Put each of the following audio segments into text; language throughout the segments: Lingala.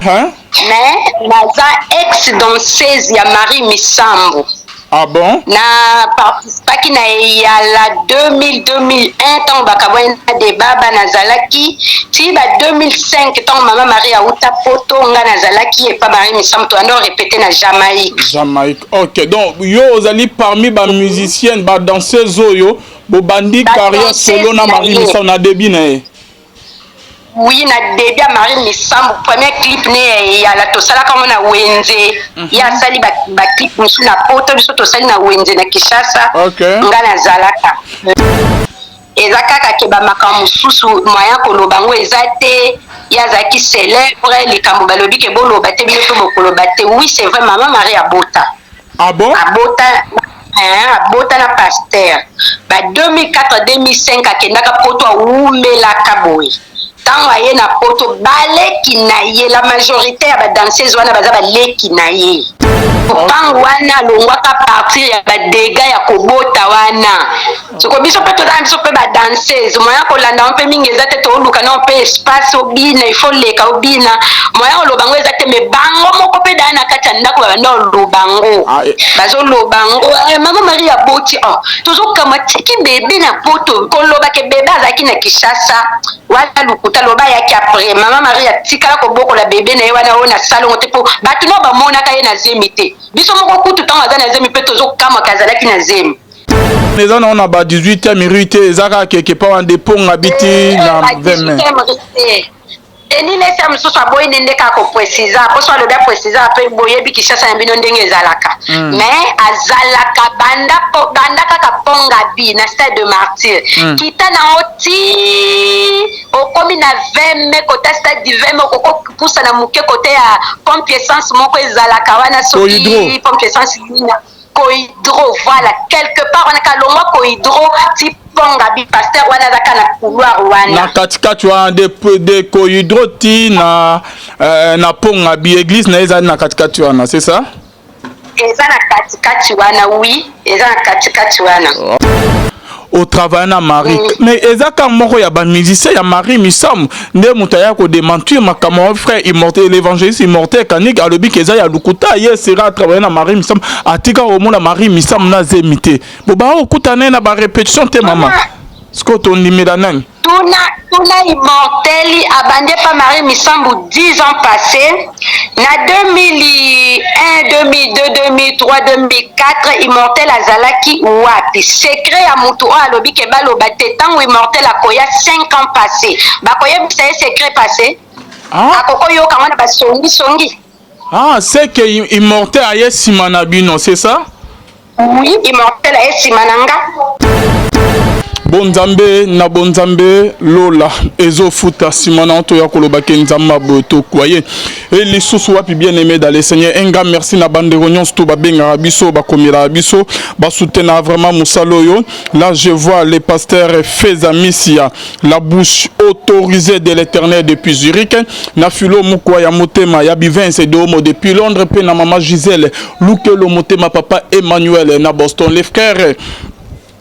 Hein? Mais naza ex-danseuse ya Marie Misambo. Ah bon? Na participaki na yala 2001 tant bakabwa na débat nazalaki ti ba 2005 tant maman Marie Auta poto nga nazalaki et pas Marie Misambo to ando répéter na Jamaïque. Jamaïque. OK. Donc yo ozali parmi ba musiciennes ba danseuses oyo bo bandi carrière solo na Marie Misambo na début na. Oui, na début à Marie Misambo premier clip né ya la tosala kama na wenze ya sali ba clip musu na poto biso tosali na wenze na Kishasa nga na zalaka eza kaka ke ba makambo susu moyen koloba ngo eza te ya zaki célèbre likambo balobi ke boloba te bino to bokoloba te. Oui, c'est vrai, maman Marie Abota. Ah bon? Abota na pasteur ba 2004-2005 akendaka poto aumelaka boye tant aye na poto baleki na ye la majorité ya badanseuse wana baza baleki na ye pango wana alongwaka partir ya badega ya kobota wana soko biso mpe tozala biso mpe badanseuse moya kolanda mpe mingi eza te tooluka na mpe espace obina ifo leka obina moya oloba ngo eza te me bango moko mpe daa na kati ya ndako babanda oloba ngo bazoloba ngo mama Marie aboti tozokama tiki bebe na poto koloba ke bebe azalaki na Kishasa wana lukuta loba yaki après mama Marie atikala kobokola bebe na ye wana oyo na salongo te mpo bato no bamonaka ye na zemi te biso moko kutu ntango aza na zemi mpe tozokamaka azalaki na zemi eza na ona ba 18 minutes te eza kaka keke pa wana deponga biti na 20 eni nesa mosusu aboyi nde kaka koprécisa mposo alobi aprécisa mpe boyebi Kishasa na bino ndenge ezalaka mais azalaka banda kaka ponga bi na stade de martyr kita nango ti okomi na 20 me kota stade du 20 me okokopusa na moke kote ya pompe essence moko ezalaka wana soki pompe essence Kohydro, voilà, quelque part on a kalongwa Kohydro ti ponga bi pasteur wana zaka na couloir wana na katikati wana de Kohydro ti na ponga bi église na eza na katikati wana, c'est ça? Eza na katikati wana, oui, eza na katikati wana. Au travail na Marie mais ezaka moko ya ba musicien ya Marie Misambo nde mutaya ko démentir makamo frère immortel l'évangéliste immortel kanik alobi keza ya lukuta ye sera travailler na Marie Misambo atika au monde Marie Misambo na zemité bo ba okutana na ba répétition te maman sko ton numéro nani tuna immorteli abandé par Marie Misambo 10 ans passés na 2001 2002 2003 2004 immortel azalaki wapi secret ya mutu o alobi ke baloba te tango immortel akoya 5 ans passés bakoyebisa ye secret passé akokoyoka wana basongi c'est que immortel aye nsima na bino c'est ça? Oui, immortel aye nsima na nga bonzambe na bonzambe lola ezo futa simana to ya koloba kenzamba boto kwaye et les sous wapi bien aimé dans les seigneurs un grand merci na bande réunion to ba benga biso ba komira biso ba soutenir vraiment musaloyo là je vois les pasteurs Fezamisia la bouche autorisée de l'Éternel depuis Zurich na filo mukwa ya motema ya Bivens de Homo depuis Londres pe na maman Gisèle Lukelo motema papa Emmanuel na Boston les frères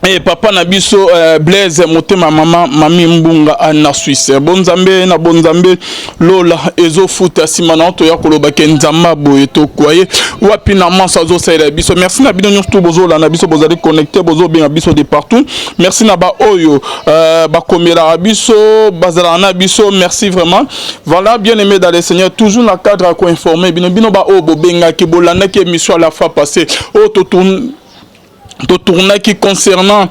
et papa na biso Blaise motema mama mami mbunga na Suisse bonzambe na bonzambe lola ezo futa simana to ya koloba kenzamba boye to kwaye wapi na mansa zo sala biso merci na bino nyonso bozola na biso bozali connecté bozo bien biso de partout merci na ba oyo ba komela biso bazala na biso merci vraiment voilà bien aimé dans les seigneurs toujours la cadre à co-informer bino ba o bobenga ki bolanda ki émission à la fois passée o to tourna qui concernant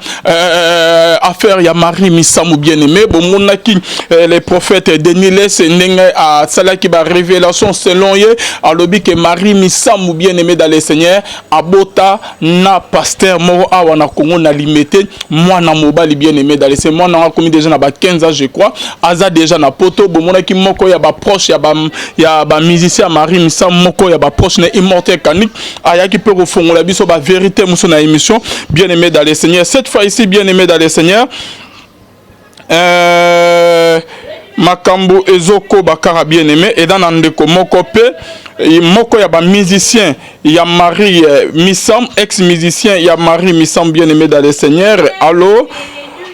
affaire ya Marie Misambo bien-aimé bon monaki les prophètes Daniel Senenga à cela qui va révélation selon ye alobi que Marie Misambo bien-aimé dans les seigneurs abota na pasteur moro awa na Congo na limité moi na mobali bien-aimé dans les seigneurs moi na commis déjà na ba 15 ans je crois aza déjà na poto bon monaki moko ya ba proche ya ba musicien Marie Misambo moko ya ba proche na immortel kanik aya qui peut refongola biso ba vérité muso na émission bien aimé dans les seigneurs cette fois ici bien aimé dans les seigneurs makambo ezoko bakara bien aimé et dans ndeko moko pe moko ya ba musicien ya Marie Misambo ex musicien ya Marie Misambo bien aimé dans les seigneurs allo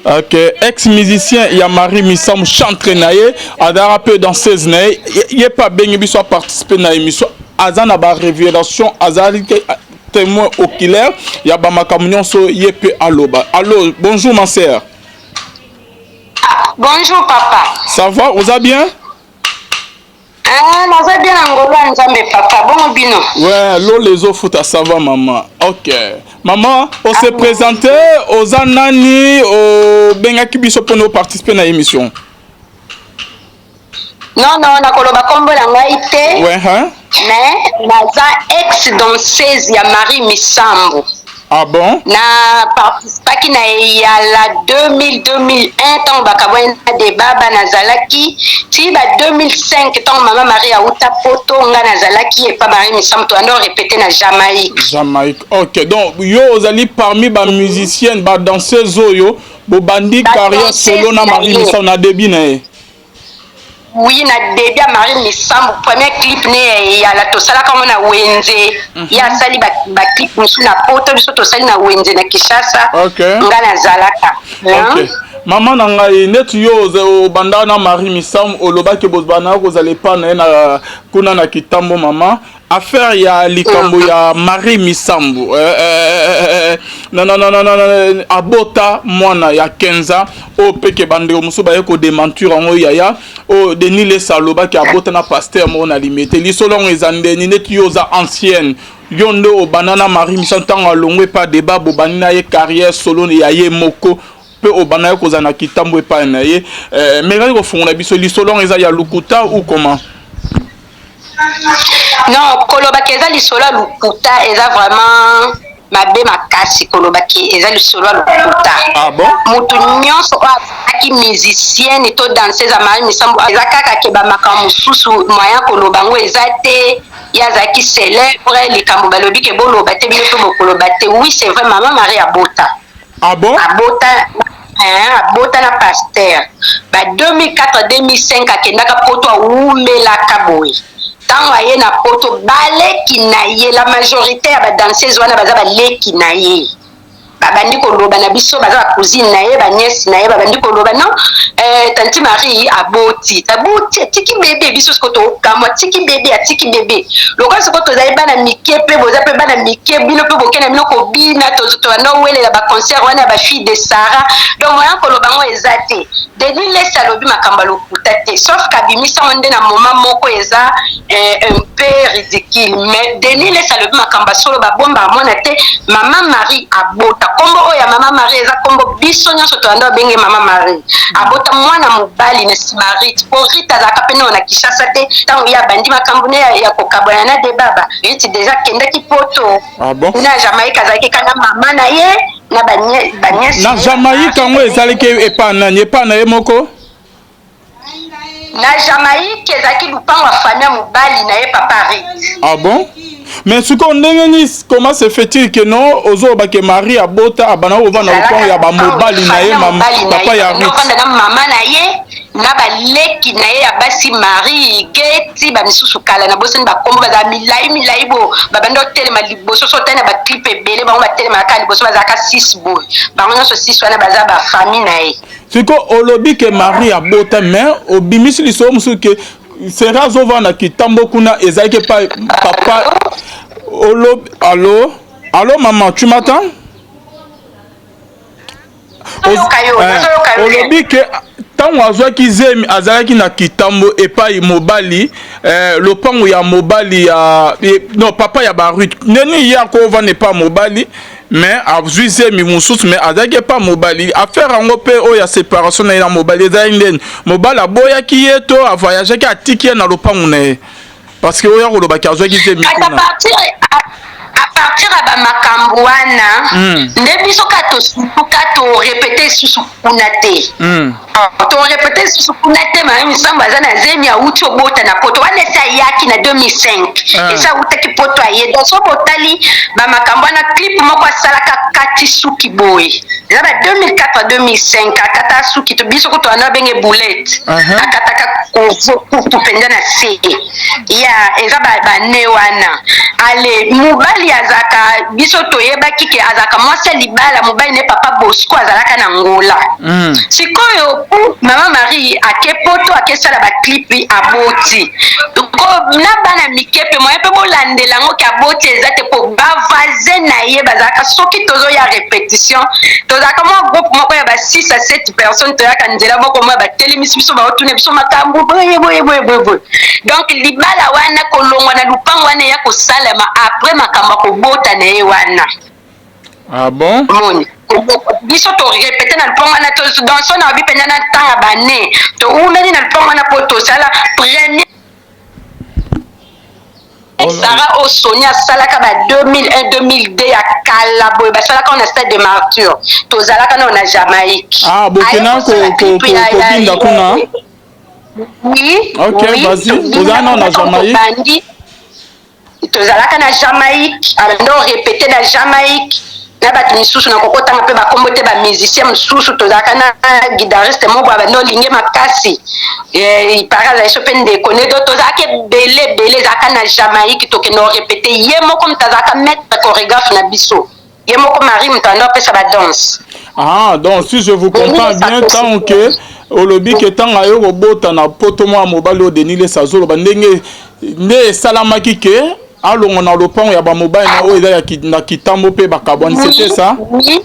Ok, ex-musicien, il y a Marie Missam chantre naye, adara peu danseuse naye, il a pas bien soit participer na émission, azana ba révélation, azali témoin oculaire, il y a ba makamunion so yepé aloba. Allô, bonjour ma sœur. Bonjour papa. Ça va, vous allez bien? Ah, naza bien ngolo nzambe papa, bon bino. Ouais, l'eau les eaux foot, ça va maman. Ok. Maman, on s'est présenté aux Anani, au Bengaki Biso pour nous participer à l'émission. Non, na koloba kombo na ngai te. Ouais, hein? Mais naza ex-danseuse ya Marie Misambo. Ah bon? Na participaki na ya la 2001 tant bakabwa na débat nazalaki ti ba 2005 tant maman Marie auta poto nga nazalaki et pas Marie Misambo to ando répéter na Jamaïque. Jamaïque. OK. Donc yo ozali parmi ba musiciennes, ba danseuses oyo, bo bandi carrière solo na Marie Misambo na début na. Oui, na début à Marie Misambo premier clip né ya la tosala comme na Wenze. Ya sali ba clip musu na poto biso tosali na Wenze na Kishasa. OK. Nga na zalaka. OK. Maman na ngai net yo banda na Marie Misambo oloba ke bozbana ko zale pa na kuna na kitambo maman. Affaire ya likambo ya Marie Misambo non abota mwana ya 15 ans o peke bandeko muso ba ko démentir ngo yaya o Denis le saloba ki abota na pasteur mo na limité li solong ezande ni net yo za ancienne yondo o banana Marie Misambo tanga longwe pa débat bo banina ye carrière solo ya ye moko pe o banana ko za na kitambo pa na ye mais ko fonga biso li solong eza ya lukuta ou comment? Non, kolobaki eza lisolo ya lukuta eza vraiment mabe makasi kolobaki eza lisolo ya lukuta. Ah bon? Mutu nyonso oyo azalaki musicienne to danseuse ya Marie Misambo eza kaka ke bamakambo mosusu moyen koloba ngo eza te ye azalaki célèbre likambo balobi ke boloba te bino mpe bokoloba te. Oui, c'est vrai, maman Marie abota. Ah bon? Abota na pasteur ba 2004-2005 akendaka poto awumelaka boye. Tant aye na poto baleki na ye la majorité ya ba danseuse wana baza baleki na ye babandi koloba na biso baza ba cousine na ye ba nièce na ye babandi koloba non tanti Marie aboti tiki bébé biso siko to kamwa tiki bébé atiki bébé lokola siko to zali bana mike pe boza pe bana mike bino pe bokena bino ko bina to no wele la ba concert wana ba fille de Sarah donc moya koloba ngo ezate Denis le salobi makamba lokuta te sauf kabimisa onde na moment moko eza un peu ridicule mais Denis le salobi makamba solo ba bomba mona te maman Marie abota kombo oya maman Marie eza kombo biso nyonso to ando benge maman Marie abota mwana mobali na Marie po Rita za kapeno na Kishasa te tango ya bandi makambo ne ya kokabona na de baba iti déjà kenda ki poto. Ah bon? Na Jamaïque azaki kana mama na ye na banyesi na Jamaïque ngo ezalaki epa na ye moko na Jamaïque ezalaki lupango ya famille mobali na ye papa Rita. Ah bon? Mais ce qu'on dit, comment se fait-il que non, ozo bake Marie abota abana ovana lupango ya ba mobali na ye papa ya Rita. Na mama na ye na baleki na ye ya basi Marie geti ba misusu kala na boseni ba kombo ba milai bo ba bando telema liboso so tena ba clip ebele ba ba telema kala liboso ba zaka 6 boy ba ngona so 6 wana baza ba famille na ye. Siko olobi ke Marie abota mais obimisi liso musu ke sera zovana kitambo kuna ezaki pa papa olobi allô maman tu m'entends? Olobi ke tango azwaki zemi azalaki na kitambo epai mobali lopango ya mobali ya non papa ya barut neni ya ko va ne pas mobali mais azwi zemi mususu mais azalaki pas mobali affaire yango pe o ya séparation na ina mobali ezali ndeni mobali aboyaki ye to avoyageaki atiki ye na lopango na ye parce que oya kolobaki azwaki zemi kuna à partir ya bamakambo wana nde biso ka tosupuka torepete susu kuna te torepete susu kuna te Marie Misambo aza na zemi auti obota na poto wana esi ayaki na 2005 esi autaki poto aye donc so botali bamakambo wana clip moko asalaka kati suki boye eza ba 2004-2005 akata suki to biso ko toana benge boulette akataka penza na se ya eza bane wana ale mobali azaka biso toyebaki ke azaka mwasi libala mobali ne papa Bosco azalaka na ngola sikoyo mama Marie ake poto akesala baklipi aboti na bana mikepe moye pe bolandela ngo ke aboti eza te po bavaze na ye bazalaka soki tozoya répétition tozalaka mwa groupe moko ya ba 6 à 7 personnes toyaka nzela moko mwa batelemisi biso baotune biso makambo boye donc libala wana kolongwa na lupango wana ya kosalema après makambo kobota na ye wana. Ah bon? Biso to répéter na lupango wana dans son abi penda na tanga bane to umeli na lupango wana po to sala premier Sarah Osonia salaka ba 2001-2002 ya kala boy ba salaka on a stade de martyr to zalaka na Jamaïque. Ah Burkina ko binda kuna. Oui. OK, vas-y. Tozana na Jamaïque. Tozalaka na Jamaïque, alors répéter na Jamaïque. Na ba misusu na kokotanga pe ba kombote ba musicien misusu tozalaka na guitariste moko ba no linge makasi. Ipara za shopen de connaît d'autres tozalaka belé zaka na Jamaïque to ke no répéter ye moko mtazaka mettre chorégraphe na biso. Ye moko Marie mtando pesa ba danse. Ah, donc si je vous comprends bien tant que olobi ke tanga yo robota na poto mo mobali o denile sazolo ba ndenge nde salamaki ke alongo na lopango ya ba mobile na o eza ya na kitambo pe bakaboni c'était ça? Oui.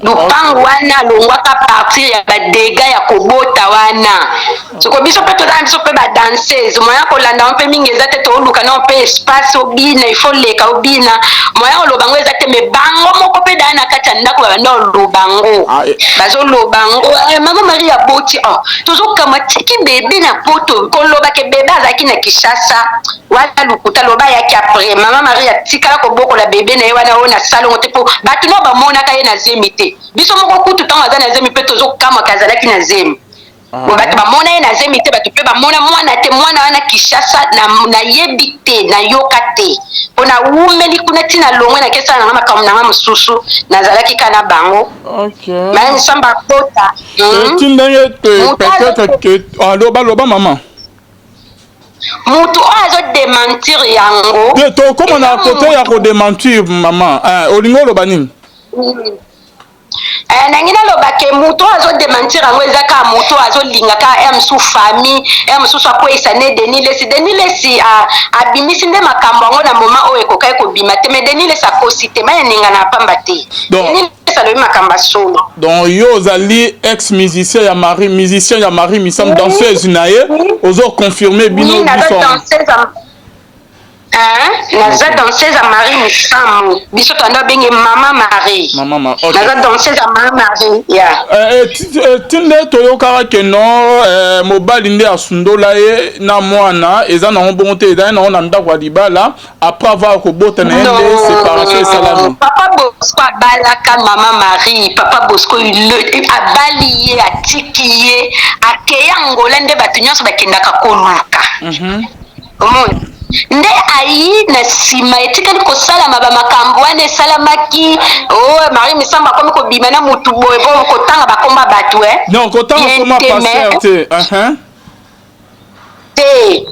Lupango wana longwaka partir ya badega ya kobota wana soko biso pe tozala biso pe badanseuse moya kolanda mpe mingi eza te tooluka na mpe espace obina il faut leka obina moya olobango eza te me bango moko mpe daa na kati ya ndako babanda olobango bazolobango mama Marie aboti tozokama tiki bebe na poto kolobake bebe azalaki na Kishasa wana lukuta loba yaki après mama Marie atikala kobokola bebe na ye wana oyo na salongo te po bato no bamona ka ye na zemi te biso moko kutu ntango aza na zemi mpe tozokamwaka azalaki na zemi bato bamona ye na zemi te bato mpe bamona mwana te mwana wana Kishasa nayebi te nayoka te mpo na wumeli kuna ntina longwe nakesala nanga makambo nanga mosusu nazalaki ka na bango maye misamba akota ti ndenge peut-être que loba mama mutu oyo azodementir yango tokóma na kote ya kodementir mama olingi oloba nini nangi nalobake mutu oyo azodementir yango eza kaka mutu oyo azolinga kaka ya mosusu famille ya mosusu akweyisa ne denilesi abimisi nde makambo yango na moma oyo ekokaki kobima te me denilesi akosi te mai eninga na apamba te denilesi alobi makambo asolo donc yo ozali ex musicien ya Marie misam danseuse na ye ozoconfirme bino biso naza danseuse ya Marie Misamu biso tanda benge mama Marie naza danseuse ya mama Marie tinde toyokaka ke no mobali nde asundola ye na mwana eza nango bongo te ezali nango na ndako ya libala après avoir kobota na ye nde séparation esalami papa Bosco abalaka mama Marie papa Bosco abali ye atiki ye akeya ngola nde bato nyonso bakendaka koluka omoni nde ayi na nsima etikali kosalama bamakambo wana esalamaki Marie Misambo akomi kobima na mutu boye po kotanga bakomba bato non kotanga koma pasteur te te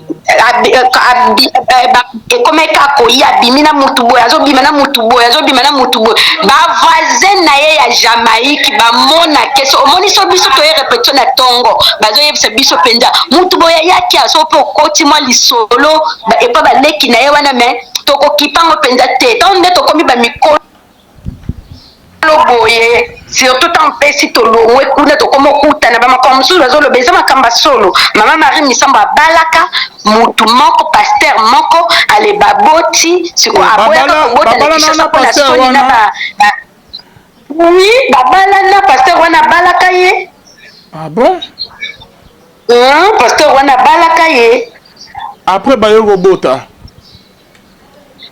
ekomeka koya abimi na mutu boye azobima na mutu boye bavoisin na ye ya Jamaïque bamona keso omoni so biso toye répétition na tongo bazoyebisa biso mpenza mutu boye ayaki aso mpe okoti mwa lisolo epa baleki na ye wana me tokokipango mpenza te ntango nde tokomi bamikolo boye surtout tant pesi tolongwe kuna tokoma okutana bamakambo mosusu bazoloba eza makambo solo mama Marie Misambo abalaka mutu moko pasteur moko ale baboti siko aboyaka kobota na Kishasa mpona soni na oui babalana pasteur wana abalaka ye bon pasteur wana abalaka ye après baye kobota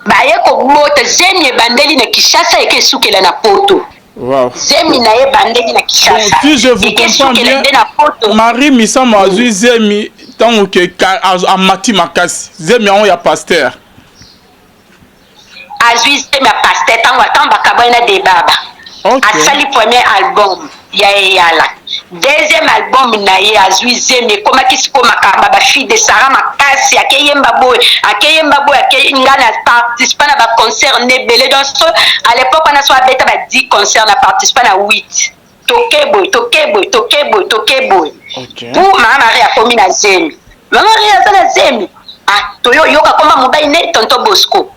baye kobota zemi ebandeli na Kishasa eke esukela na poto zemi na ye bandeli na Kishasa si je vous comprends bien Marie Misambo azwi zemi ntango ke amati makasi zemi yango ya pasteur azwi zemi ya pasteur ntango bakabwani na debaba asali premier album ya eyala. Deuxième album na ye azwi zeme ekomaki siko makamba bafille de Sarah makasi akeyemba boye nga na participa na baconcert nebele donc so à l'époque wana so abeta ba 10 concert na participa na 8 toke boye pour mama Marie akomi na zemi mama Marie aza na zemi toyoka komba mobali ne tonto Bosco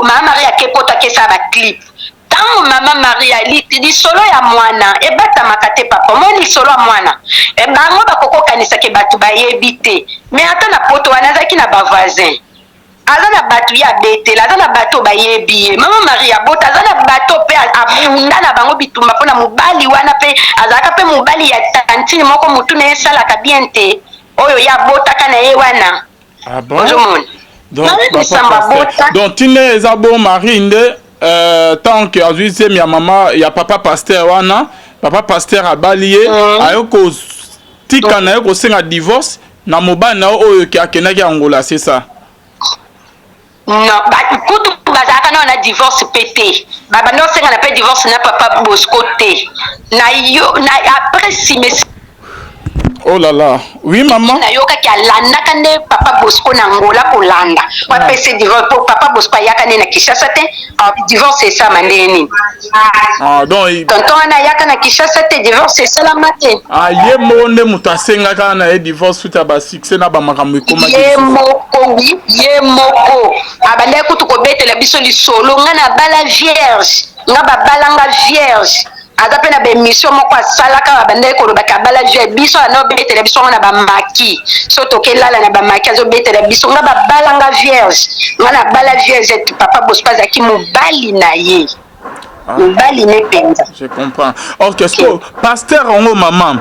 mama Marie akepoto akesa baclip tango mama Maria lisolo ya mwana ebatamaka te papa mo lisolo ya mwana bango bakokokanisaki bato bayebi te mais ata na poto wana azalaki na bavoisin aza na bato ya betela aza na bato bayebi ye mama Maria bota aza na bato mpe abunda na bango bitumba mpona mobali wana mpe azalaka mpe mobali ya tantine moko motu na ye esalaka bien te oyo ya botaka na ye wana ozomona donc tine eza bo Marie nde tant que azwi zemi ya mama ya papa pasteur wana papa pasteur abali ye ayo kotika na ye kosenga divorce na mobali na oyo akendaki Angola c'est ça? Non, kutu bazalaka na divorce pété babandi osenga na mpe divorce na papa Bosco te na yo na après simesi. Oh là là, oui maman. Nayokaki alandaka nde papa Bosco na Angola kolanda wapese divorce po papa Bosco ayaka nde na Kinshasa te divorce esama nde nini. Donc tonton wana ayaka na Kinshasa te divorce esalama te. Ye moko nde moto asengaka na ye divorce suite ba succès na bamakambo ekomaki ye moko abandaki kutu kobetela biso lisolo nga na bala vierge nga babalanga vierge aza pe na bemission moko asalaka abandaki kolobaka bala vierge biso anobetela biso nga na bamaki so tokelala na bamaki azobetela biso nga babalanga vierge nga na bala vierge papa Bosco azalaki mobali na ye mobali ne penza. Je comprends. Ok, so pasteur ongo maman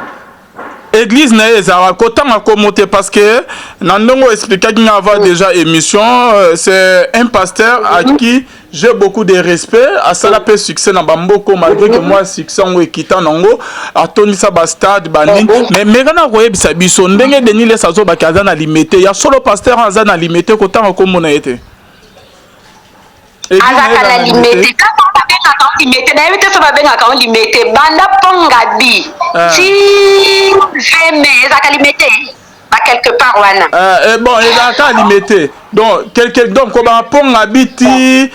église na ezara kotanga komote parce que nandongo expliquait qu'il y avait déjà émission c'est un pasteur à qui j'ai beaucoup de respect à ça la paix succès na bamboko malgré que moi succès on équitant nango a toni sa bastade bani mais kana ko yebisa biso ndenge deni les sazo bakaza na limité ya solo pasteur aza na limité kotanga komona ete azaka na limité kaka babengaka limité na yebite so babengaka limité banda ponga bi ti veme ezaka limité ba quelque part wana bon ezaka limité donc donc ko ba ponga bi ti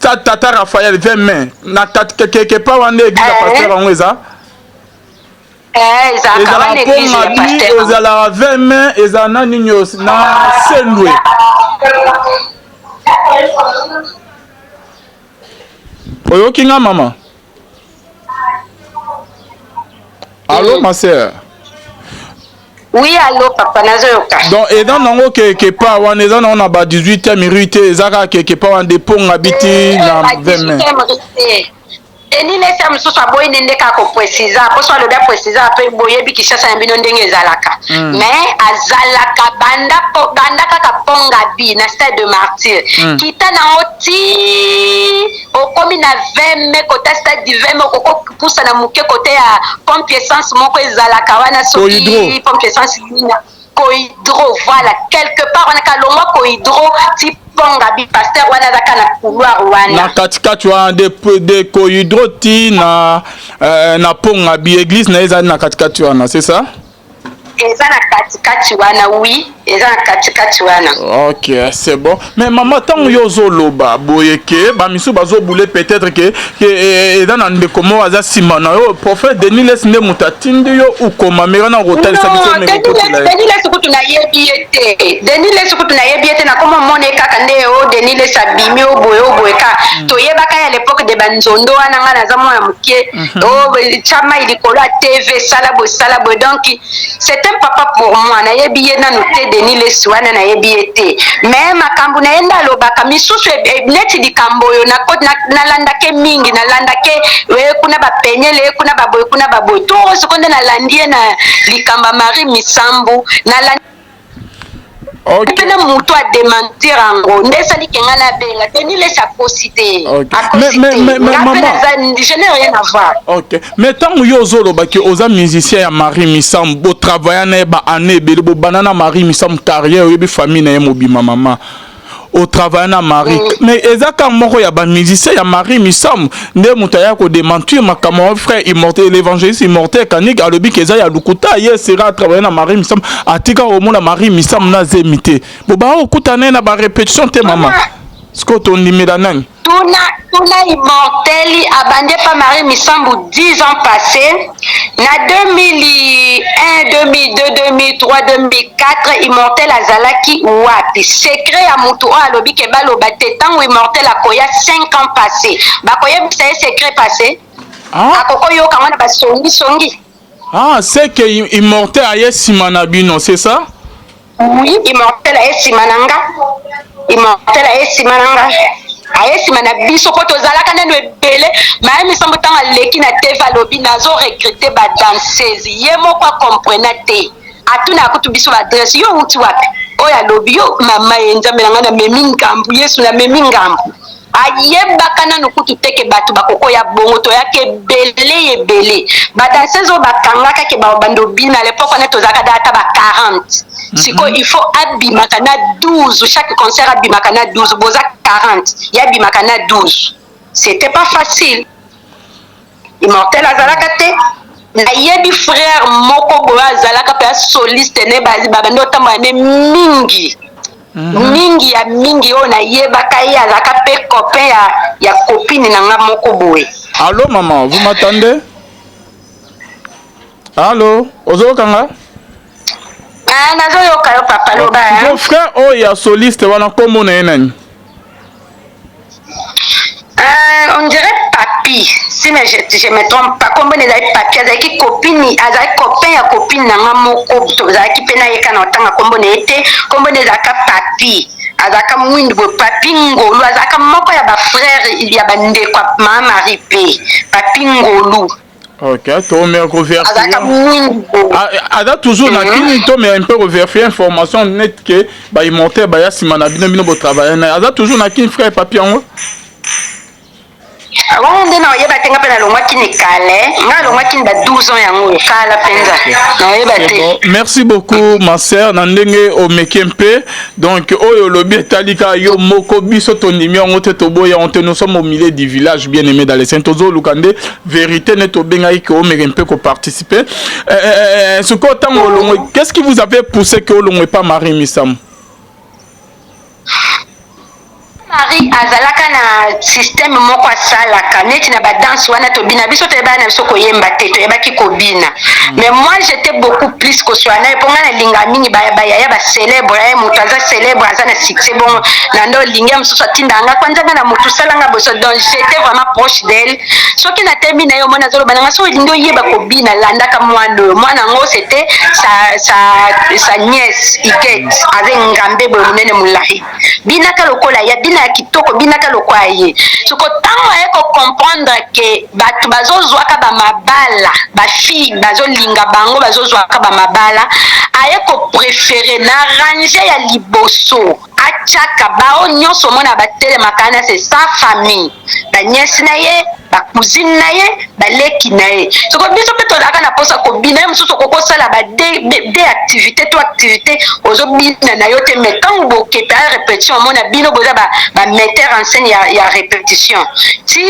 tata Raphaël 20 mains na quelque part wana église pasteur on eza ezaka wana église pasteur ezala 20 mains ezana ninyo na Sendwe. Oyoki nga maman. Allô ma sœur. Oui allô papa nazoyoka. Donc et dans nango que pas wana eza na on ba 18e mérite ezaka que pas wana de pont habiti na 20 mains. Deni lesa msusu aboyi nende ka ko préciser poso aloba préciser après boyebi Kinshasa na bino ndenge ezalaka mais azalaka banda kaka ponga bi na stade de martyr kita na oti okomi na 20 me kota stade du 20 okoko pousa na muke côté ya pompe essence moko ezalaka wana soki pompe essence Kohydro voilà quelque part on a kalongwa Kohydro ti ponga bi pasteur wana zaka na couloir wana na katikati wana de Kohydro ti na ponga bi église na eza na katikati wana c'est ça? Eza na katikati wana oui eza na katikati wana. Ok c'est bon mais maman tant yo zoloba boyeke ba misu bazo boule peut-être que eza na ndeko mo aza simana yo prophète Denis les ne mutatindi yo ukoma mera na hotel sa biso me ko tila Denis les kutu na yebiete Denis les kutu na yebiete na komo mone kaka nde o Denis les abimi o boye ka to yebaka ya l'époque de banzondo wana nga na zamo ya mukie o chama ilikolo a TV sala bo donc c'est un papa pour moi na yebiye na noté Denis les wana na yebiete mais makambu na enda lobaka misusu neti likambo yo na landake mingi na landake we kuna ba penyele kuna baboy to sekonde na landie na likamba Marie Misambu na ok pena mutu a démentir ango ndesali kenga na benga Denis les a posité mais maman je n'ai rien à voir. ok mais tant yo zoloba ki oza musicien ya Marie Misambu travailler na ba année bele bo banana Marie Misambu carrière yo bi famille na ye mobima maman au travail na Marie. Mais ezaka moko ya ba musicien ya Marie Misam nde mutaya ko démentir ma camarade frère immortel l'évangéliste immortel kanik alobi keza ya lukuta ye sera travailler na Marie Misam atika au monde Marie Misam na zemité. Bo ba okutana na ba répétition te maman. Sko ton nimeda nani? Tuna immorteli abandé par Marie Misambu 10 ans passés. Na 2001, 2002, 2003, 2004, immortel azalaki wapi. Secret ya mutu o alobi ke baloba te tango immortel akoya 5 ans passés. Bakoya bisa secret passé. Akoko yoka wana ba songi. Ah, c'est que immortel aye simanabino, c'est ça? Oui, immortel aye simananga. Immortel aye simananga. Ayesima na biso ko tozalaka nano ebele Marie Misambu tanga leki na teva lobi nazo recruter ba danseuse ye moko comprena te atuna kutu biso adresse yo uti wapi oya lobi yo mama yenza melanga na memi ngambu Yesu na memi ngambu ayebaka nano kutu teke batu bakoko ya bongo to yake ebele ba danseuse o bakangaka ke ba bando bina l'époque na tozaka data ba 40. Siko il faut abimaka na 12 chaque concert abimaka na 12 boza 40 ya abimaka na 12 c'était pas facile immortel azalaka te na yebi frère moko boya azalaka pe soliste ne bazi babando tamba ne mingi mingi ya mingi o na yebaka ye azalaka pe copain ya copine na nga moko boye. Allô maman, vous m'entendez? Allô, ozokanga? Nazo yoka yo papa loba. Mon frère ya soliste wana kombo na nani? On dirait Papi, si mais je me trompe pas, comme on est Papi, azaki copine, azaki copain ya copine nanga moko, azaki pena yeka na otanga comme on était, comme on est zaka Papi, azaka mwindi bo Papi Ngolu, azaka moko ya ba frère ya ba ndeko mama Marie P, Papi Ngolu. Ok, toi mais reverser. Ada toujours na kini to mais un peu reverser information net que ba immortel ba ya simana bino bino bo travailler na. Ada toujours na kini frère Papi yango. Wande na yeba tenga pena longwa kini kale nga longwa kini ba 12 ans yango kala penza na yeba te. Merci beaucoup ma sœur na ndenge o mekempe donc oyo lobi talika yo moko biso to nimi on te to boya on te nous sommes au milieu du village bien aimé dans les Saint-Ozo Lukande vérité ne to benga ki o mekempe ko participer ce ko tango longo qu'est-ce qui vous avait poussé que longo pas Marie Misam? Marie azalaka na système moko asalaka neti na ba danse wana to bina biso te bana biso ko yemba te to yebaki ko bina mais moi j'étais beaucoup plus que soit na ponga na linga mingi ba ya ba célèbre mutu aza célèbre aza na succès bon na ndo linga msusu atindanga kwanza na mutu salanga boso donc j'étais vraiment proche d'elle soki na termine yo mona zolo bananga so lindo yeba ko bina landaka mwana ngo c'était sa nièce Iket avec ngambe bo munene mulahi bina ka lokola ya bina kitoko binaka lokwaye soko tango eko comprendre que batu bazozwaka ba mabala ba fille bazolinga bango bazozwaka ba mabala ayeko préférer na ranger ya liboso achaka bao nyonso mona batele makana c'est sa famille ba nièce na ye ba cousine na ye ba leki na ye soko biso pe tozaka na posa ko bina mususu koko sala ba de activité to activité ozobina na yo te mais quand vous bokepe à répétition mona bino boza ba metteur en scène ya répétition ti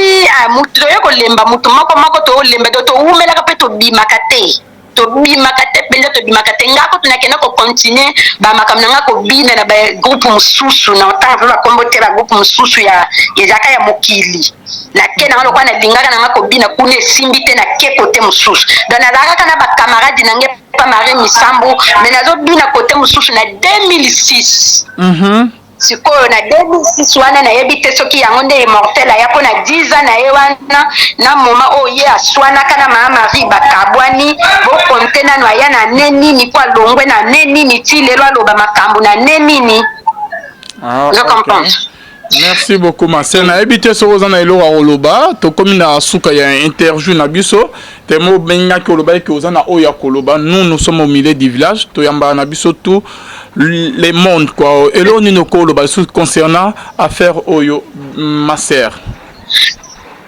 mutu yo ko lemba mutu moko to lemba to umela ka pe to bimaka te to bimaka te penza to bimaka te ngako tunakena ko continuer ba makamna ngako bina na ba groupe mususu na otanga ba kombo te ba groupe mususu ya ezaka ya mokili na kena ngalo kwa na lingaka na ngako bina kune simbi te na ke kote mususu dans na laka na ba camarade nange pa Marie Misambu mais nazo bina kote mususu na 2006 sikoyo na 2006 wana na yebi te soki yango nde immortel ya po na 10 ans na ye wana na moma oye aswanaka na mama Marie bakabwani bokonte nano aya na nenini po alongwe na nenini ti lelo aloba makambo na nenini. Je comprends. Merci beaucoup ma sœur. Na ebité soza na elora oloba to komi na suka ya interview na biso temo benga ki oloba ki ozana oya koloba nous sommes au milieu du village to yamba na biso tout les mondes quoi eloni no koloba concernant affaire oyo ma sœur.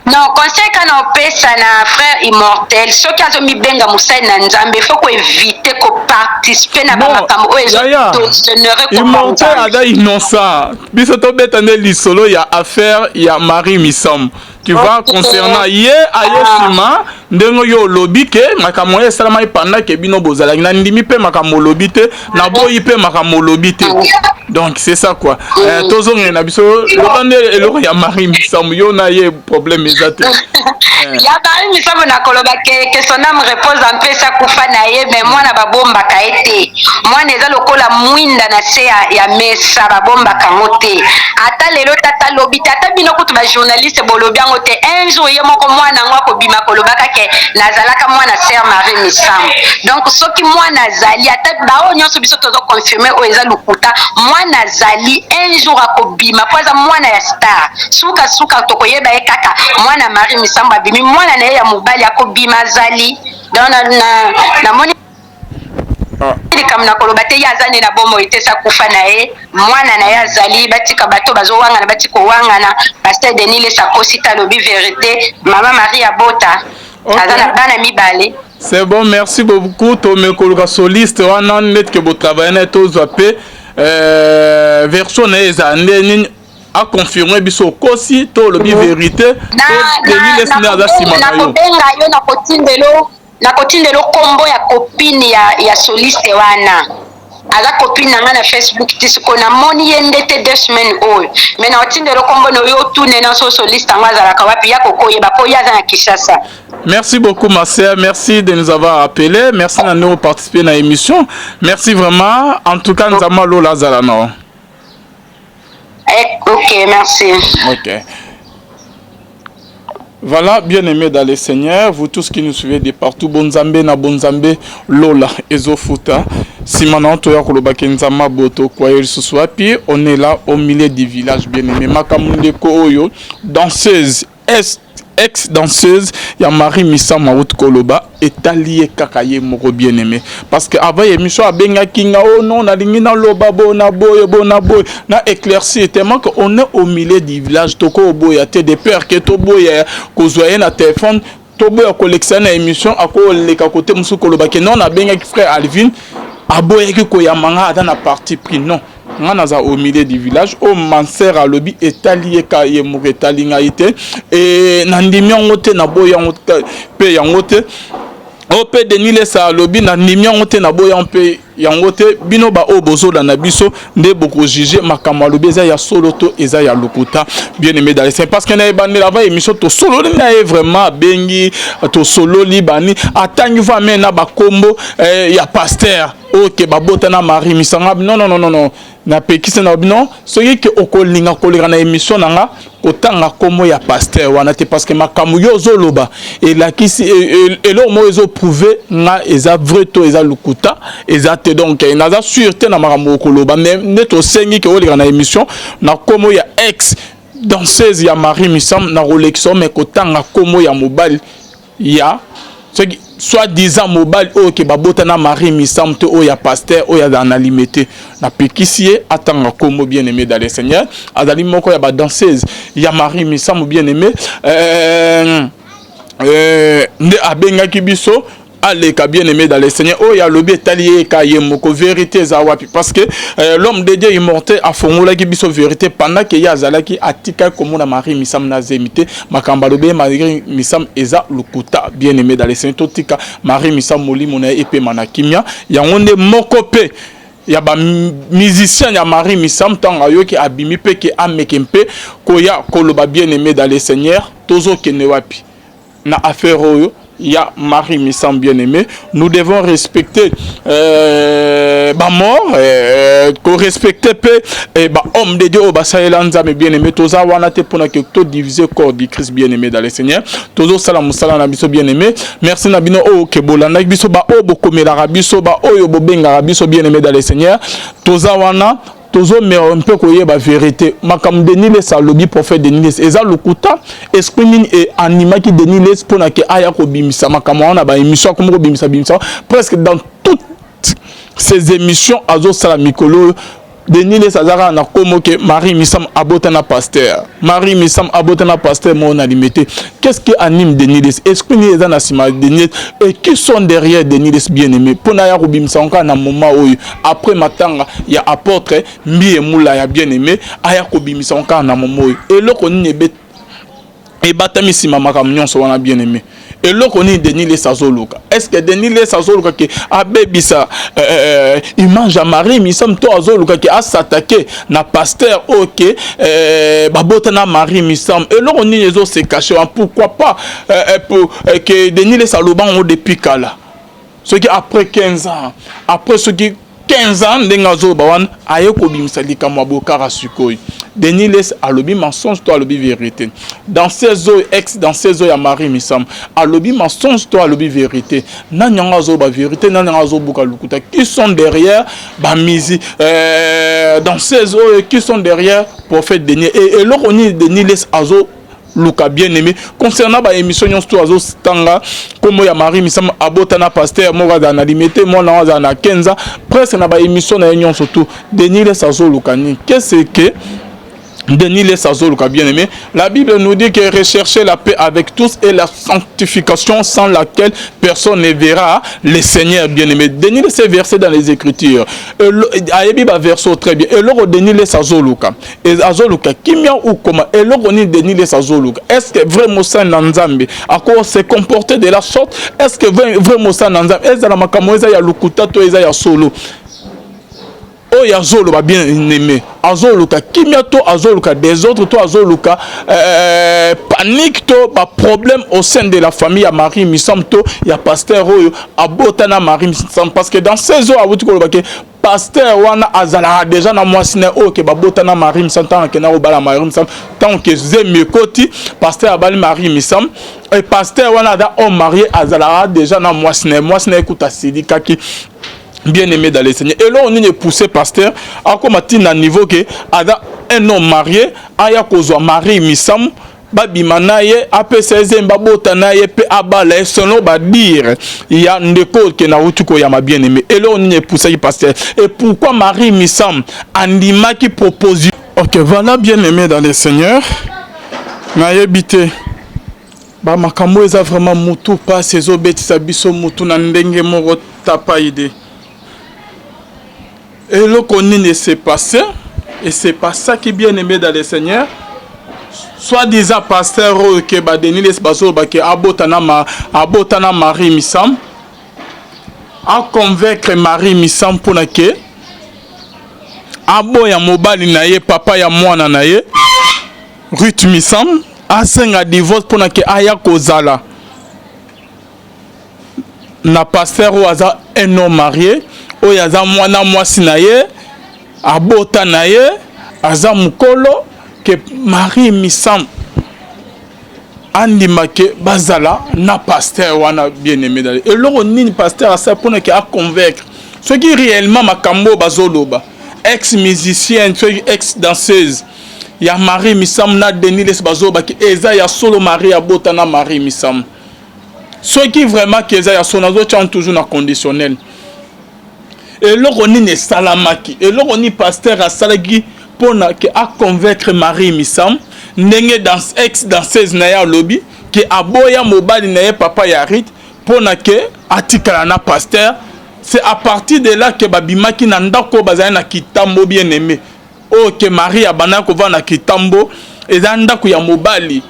Non, conseil quand on pesa na frère immortel, ceux qui ont mis benga musai na nzambe, il faut qu'on évite qu'on participe na bamakambo oyo généré comme immortel ada innocent. Biso to betane lisolo ya affaire ya Marie Missam. Tu vois, concernant ye ayesima ndengo yo lobi ke makambo esalama ipanda ke bino bozala na ndimi pe makambo lobi te na boyi pe makambo lobi te. Donc c'est ça quoi. Tozo ngena biso lobande eloko ya Marie Missam yo na ye problème ezate. Ya Marie Missam na koloba que son âme repose en paix sa kufa na ye mais moi na babomba ka ete. Moi neza lokola mwinda na se ya mesa babomba ka ngote. Ata lelo tata lobi tata bino kutu ba journaliste bolobi ngo te un jour ye moko mwana ngo akobima kolobaka ke nazalaka mwana sœur Marie Missam. Donc soki mwana zali ata ba nyonso biso tozo confirmer o eza lukuta mwana zali un jour akobima poza mwana ya star suka tokoyeba ye kaka mwana Marie Missam abimi mwana na ye ya mobali akobima zali donc na moni comme na koloba te yazane na bomo itesa kufa na ye mwana na ye azali batika bato bazowanga na batiko wanga na pasteur Denis le sakosi talobi vérité maman Marie Abota azana bana mibale. C'est bon, merci beaucoup. Tome koluka soliste wana net ke bo travailler na to zape version na ezane a confirmer biso kosi to lobi vérité to Denis le sina za sima na yo. Na kotindelo kombo ya copine ya soliste wana aza copine nanga na Facebook tisiko na moni yendete 2 semaines oyo mais na otindelo kombo no yo tune na so soliste anga zalaka wapi ya kokoyeba po yaza na Kinshasa. Merci beaucoup ma sœur, merci de nous avoir appelé, merci de nous participer à l'émission, merci vraiment, en tout cas nous avons Lola Zalano. Ok, merci. Ok. Voilà, bien aimés dans le Seigneur, vous tous qui nous suivez de partout, Bonzambe na Bonzambe, Lola, Ezofuta, Simana, Toya Kolobake Nzama, Boto, Kwaye, Suswapi, on est là au milieu du village, bien aimé. Makamunde Kooyo, danseuse, ex-danseuse, ya Marie Missam Maout Koloba, est allié kakaye moko bien aimé. Parce que avant l'émission, à Benga Kinga, oh non, on a dit na loba, bona boy, na éclairci, tellement qu'on est au milieu du village, toko boya, te de peur que to boya, qu'on soit na téléphone, to boya collectionner émission, à quoi les côté Moussou Koloba, que non, on a Benga frère Alvin, à boya que koyamanga, dans la partie pris, non. Naza au milieu du village au manser à lobby etalié kaye muretali ngaite et nandimi ngote na boya ngote pe yangote o pe denile sa lobby nandimi ngote na boya pe yangote bino ba obozo la nabiso nde boko juger makama lobby za ya soloto eza ya lokuta bien aimé dans c'est parce que na ebandi la va émission to solo na vraiment bengi to solo libani atangi va mena ba kombo ya pasteur OK babota na Marie Missam non na pekise na bino soki ke okolinga kolera na émission nanga kotanga komo ya pasteur wana te parce que makamu yo zoloba et la kisi et lo mo ezo prouver nga eza vrai to eza lukuta eza te donc naza sûreté na makamu koloba mais neto sengi ke olera na émission na komo ya ex danseuse ya Marie Missam na Rolex mais kotanga komo ya mobile ya soit disant mobile o ke babota na Marie Missam te o ya pasteur o ya dans limité na pekisie atanga komo bien aimé dans le Seigneur azali moko ya ba danseuse ya Marie Missam bien aimé nde abengaki biso Aleka bien aimé dans le Seigneur. Oh, il y a le bétalier kaye moko vérité zawapi parce que l'homme de Dieu immortel a formulé qui biso vérité pendant que ya zalaki atika comme na Marie Missam na zemité makamba lobe Marie Missam eza lukuta bien aimé dans le Seigneur totika Marie Missam moli mona epé manakimia ya ngonde moko pe ya ba musicien ya Marie Missam tanga yo ki abimi pe ke amekempe koya koloba bien aimé dans le Seigneur tozo kene wapi na affaire oyo il y a Marie Missam bien aimé, nous devons respecter bah mort, qu'on respecte peu et bah homme de Dieu au basayelanza mais bien aimé, toza wana te pour que tout diviser corps du Christ bien aimé dans le Seigneur, tozo salam salam na biso bien aimé, merci na bino o kebola na biso ba o bokomela rabiso ba o yo bobenga rabiso bien aimé dans le Seigneur, toza wana tozo mais un peu koye ba vérité makam Denis le lobby prophète Denis eza lokuta esprit et anima qui Denis le pour na ke aya ko bimisa makam wana ba émission comme ko bimisa presque dans toutes ces émissions azo sala mikolo Denis les Sazara na comme que Marie Missam abotana pasteur. Marie Missam abotana pasteur mon alimité. Qu'est-ce qui anime Denis les? Est-ce que nous sommes asima Denis et qui sont derrière Denis les bien-aimés? Pour na ya rubim sanka na moment où après matanga il y a apôtre Mie Moula ya bien-aimé aya kobim sanka na moment où et le koni bet et batami sima makamnyon so wana bien-aimé. Et là, on est Denis les Sazoluka. Est-ce que Denis les Sazoluka qui a bébisa, il mange à Marie, mais il semble toi Azoluka qui a s'attaqué na pasteur, ok, babotana Marie, il semble. Et là, on est les autres se caché. Pourquoi pas pour que Denis les Salouban ont depuis Kala. Ce qui après 15 ans, après ce qui 15 ans, Dengazo Bawan, Ayoko Bimsalika Mabokara Sukoi. Denis les alobi mensonge, toi alobi vérité. Dans ces eaux ex, dans ces eaux ya Marie Missam, alobi mensonge, toi alobi vérité. Nanyangazo ba vérité, nanyangazo bukalukuta. Qui sont derrière Bamizi, dans ces eaux qui sont derrière prophète Denis. Et là on est Denis les azo. Luka bien-aimé concernant ba émission nyonso azo stanga comme ya Marie Missam abotana pasteur mo za na limité mo na za na 15 ans presque na ba émission na nyonso tout Denis les azo lukani qu'est-ce que Denis les Sazoluka bien-aimé, la Bible nous dit que rechercher la paix avec tous et la sanctification sans laquelle personne ne verra le Seigneur bien-aimé. Denis les versets dans les Écritures. Ayebi ba verso très bien. Et là Denis les Sazoluka. Et Azoluka kimia ou comment? Et là on est Denis les Sazoluka. Est-ce que vraiment ça Nanzambe à quoi se comporter de la sorte? Est-ce que vraiment ça Nanzambe? Est-ce que la makamoeza ya lukuta to eza ya solo? Oh ya zolo ba bien aimé azoluka kimia to azoluka des autres to azoluka panique to ba problème au sein de la famille ya Marie Missam to ya pasteur oyo abotana Marie Missam parce que dans ces eaux abuti ko ba ke pasteur wana azala déjà na mwasine o ke babotana Marie Missam tant que na obala Marie Missam tant que zeme koti pasteur abali Marie Missam et pasteur wana da homme marié azala déjà na mwasine écoute sidika ki bien-aimé dans les Seigneurs. Et là, on est poussé, pasteur, à comme à niveau que un homme marié, aya kozwa Marie Missam, babi manaye, APCZ, babotanaye, pe abale, selon ba dire, il y a une école qui n'a pas ya ma bien-aimé. Et là, on est poussé, pasteur. Et pourquoi Marie Missam, anima qui propose. Ok, voilà, bien-aimé dans les Seigneurs. Naye bité. Ba makambo eza vraiment mutu pas ces obétis sabiso mutu na ndenge moko tapa idée. Et le connu ne s'est passé, et c'est pas ça qui est bien aimé dans le Seigneur. Soit disant pasteur que Denis les baso que abotana Marie Missam, a convaincre Marie Missam pour que aboya mobali naye papa ya mwana naye Ruth Missam a senga divorce pour que aya kozala na pasteur ou aza un homme marié. Oyo aza mwana mwasi na ye abota na ye aza mukolo ke Marie Missam andima ke bazala na pasteur wana bien-aimé dale et loko nini pasteur asa pona ke a convaincre ceux qui réellement makambo bazoloba ex musicien ex danseuse ya Marie Missam na Denis les bazoba ke eza ya solo Marie abota na Marie Missam ceux qui vraiment ke eza ya solo nazo tient toujours na conditionnel. Et là on est salamaki et là on est pasteur à salagi pour à convaincre Marie Missam ndenge dans ex danseuse na ya lobby que aboya mobali na papa yarit pour que atikala na pasteur c'est à partir de là que babimaki na ndako bazana na kitambo bien aimé oh que Marie abana ko va na kitambo et ndako ya mobali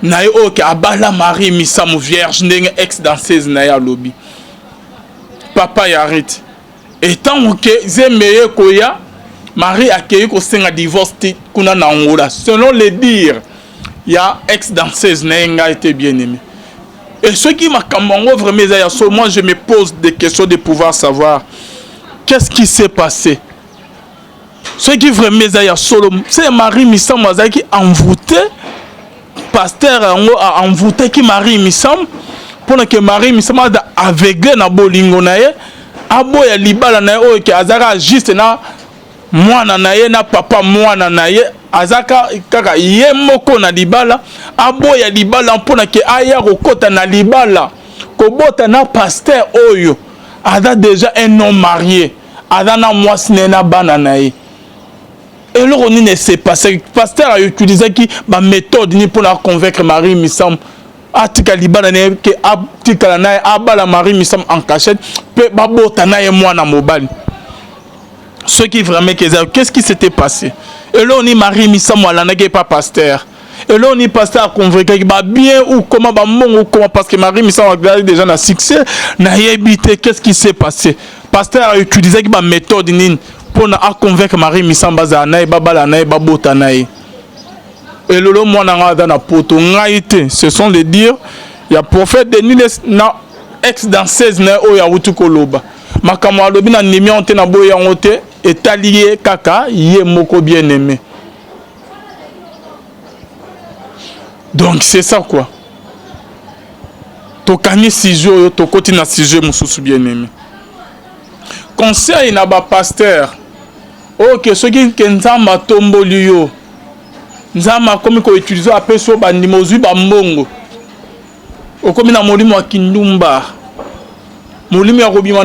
na oh que abala Marie Missam vierge ndenge ex danseuse na ya lobby papa yarit et tant que zemeye koya Marie a accueilli ko senga divorce kuna na ngola selon les dires il y a ex danseuse n'a été bien aimé et ce qui m'a kamango vraiment moi je me pose des questions de pouvoir savoir qu'est-ce qui s'est passé ce qui vraiment solo c'est Marie Missam qui envoûté pasteur a envoûté qui Marie Missam pour que Marie Missam a aveuglé na bolingo na ye aboya libala na ye o ke azaka juste na mwana na ye na papa mwana na ye azaka kaka ye moko na libala aboya libala mpona ke aya kokota na libala kobota na pasteur oyo aza déjà un homme marié Adana mwasi na bana na ye. Et là, on ne sait pas. Le pasteur a utilisé la méthode pour convaincre Marie Missam. Atika libana ne ke atika na abala Marie Missam en cachette. Pe babota na ye moi na mobile. Ce qui vraiment qu'est-ce qui s'était passé? Et là, on est Marie Missam wala na ke pas pasteur. Et là, on est pasteur à convaincre bien ou comment ou comment parce que Marie Missam a déjà un succès. Na yebité qu'est-ce qui s'est passé? Pasteur a utilisé la méthode pour convaincre Marie Missam bazana et babala na e babota na ye. Et lolo mwana dans na poto ngaite, ce sont les dires il y a prophète Denis na ex dans 16 na o ya wutu koloba. Makamwa alobi na nimi onte na boya ngote etalié kaka ye moko bien aimé. Donc c'est ça quoi. Tokani sujet to koti na sujet mususu bien aimé. Conseil na ba pasteur. OK, ceux qui nzamba tomboli yo. Nzamba comme ko utiliser appel so ba ndimozu ba mbongo. Okomi na molimo wa kindumba. Molimo ya kobima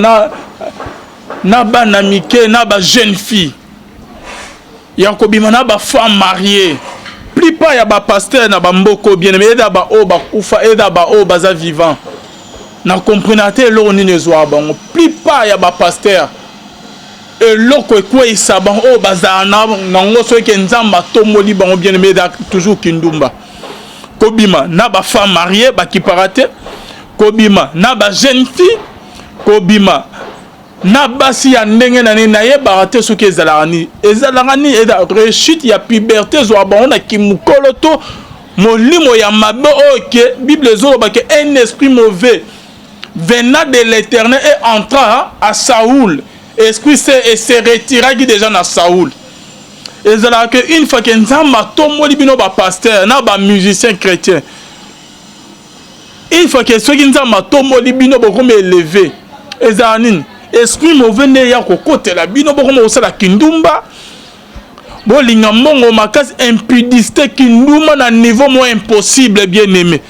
na bana mike na ba jeune fille. Ya kobima na ba femme mariée. Plus pas ya ba pasteur na ba mboko bien mais eda ba o ba kufa eda ba o baza vivant. Na comprenate lo ni nezwa bango. Plus pas ya ba pasteur. Et loko quoi il saban o bazana nango so ke nzamba tomoli bango bien aimé toujours kindumba. Kobima na ba femme mariée ba kiparate. Kobima na ba jeune fille. Kobima na basi ya ndenge na na ye barate so ke ezalani eza réussite ya puberté zo bango na kimukolo to molimo ya mabe oke Bible zo ba ke un esprit mauvais venant de l'Éternel et entra à Saoul. Esprit se retira qui déjà na Saoul. Et c'est que une fois que nzamba tomoli bino ba pasteur na ba musicien chrétien. Une fois que ceux qui nzamba tomoli bino boko me élevé. Ezanine esprit mauvais ne ya ko kotela bino boko mo sala kindumba. Bo linga mongo makas impudicité kinduma na niveau moins impossible bien aimé.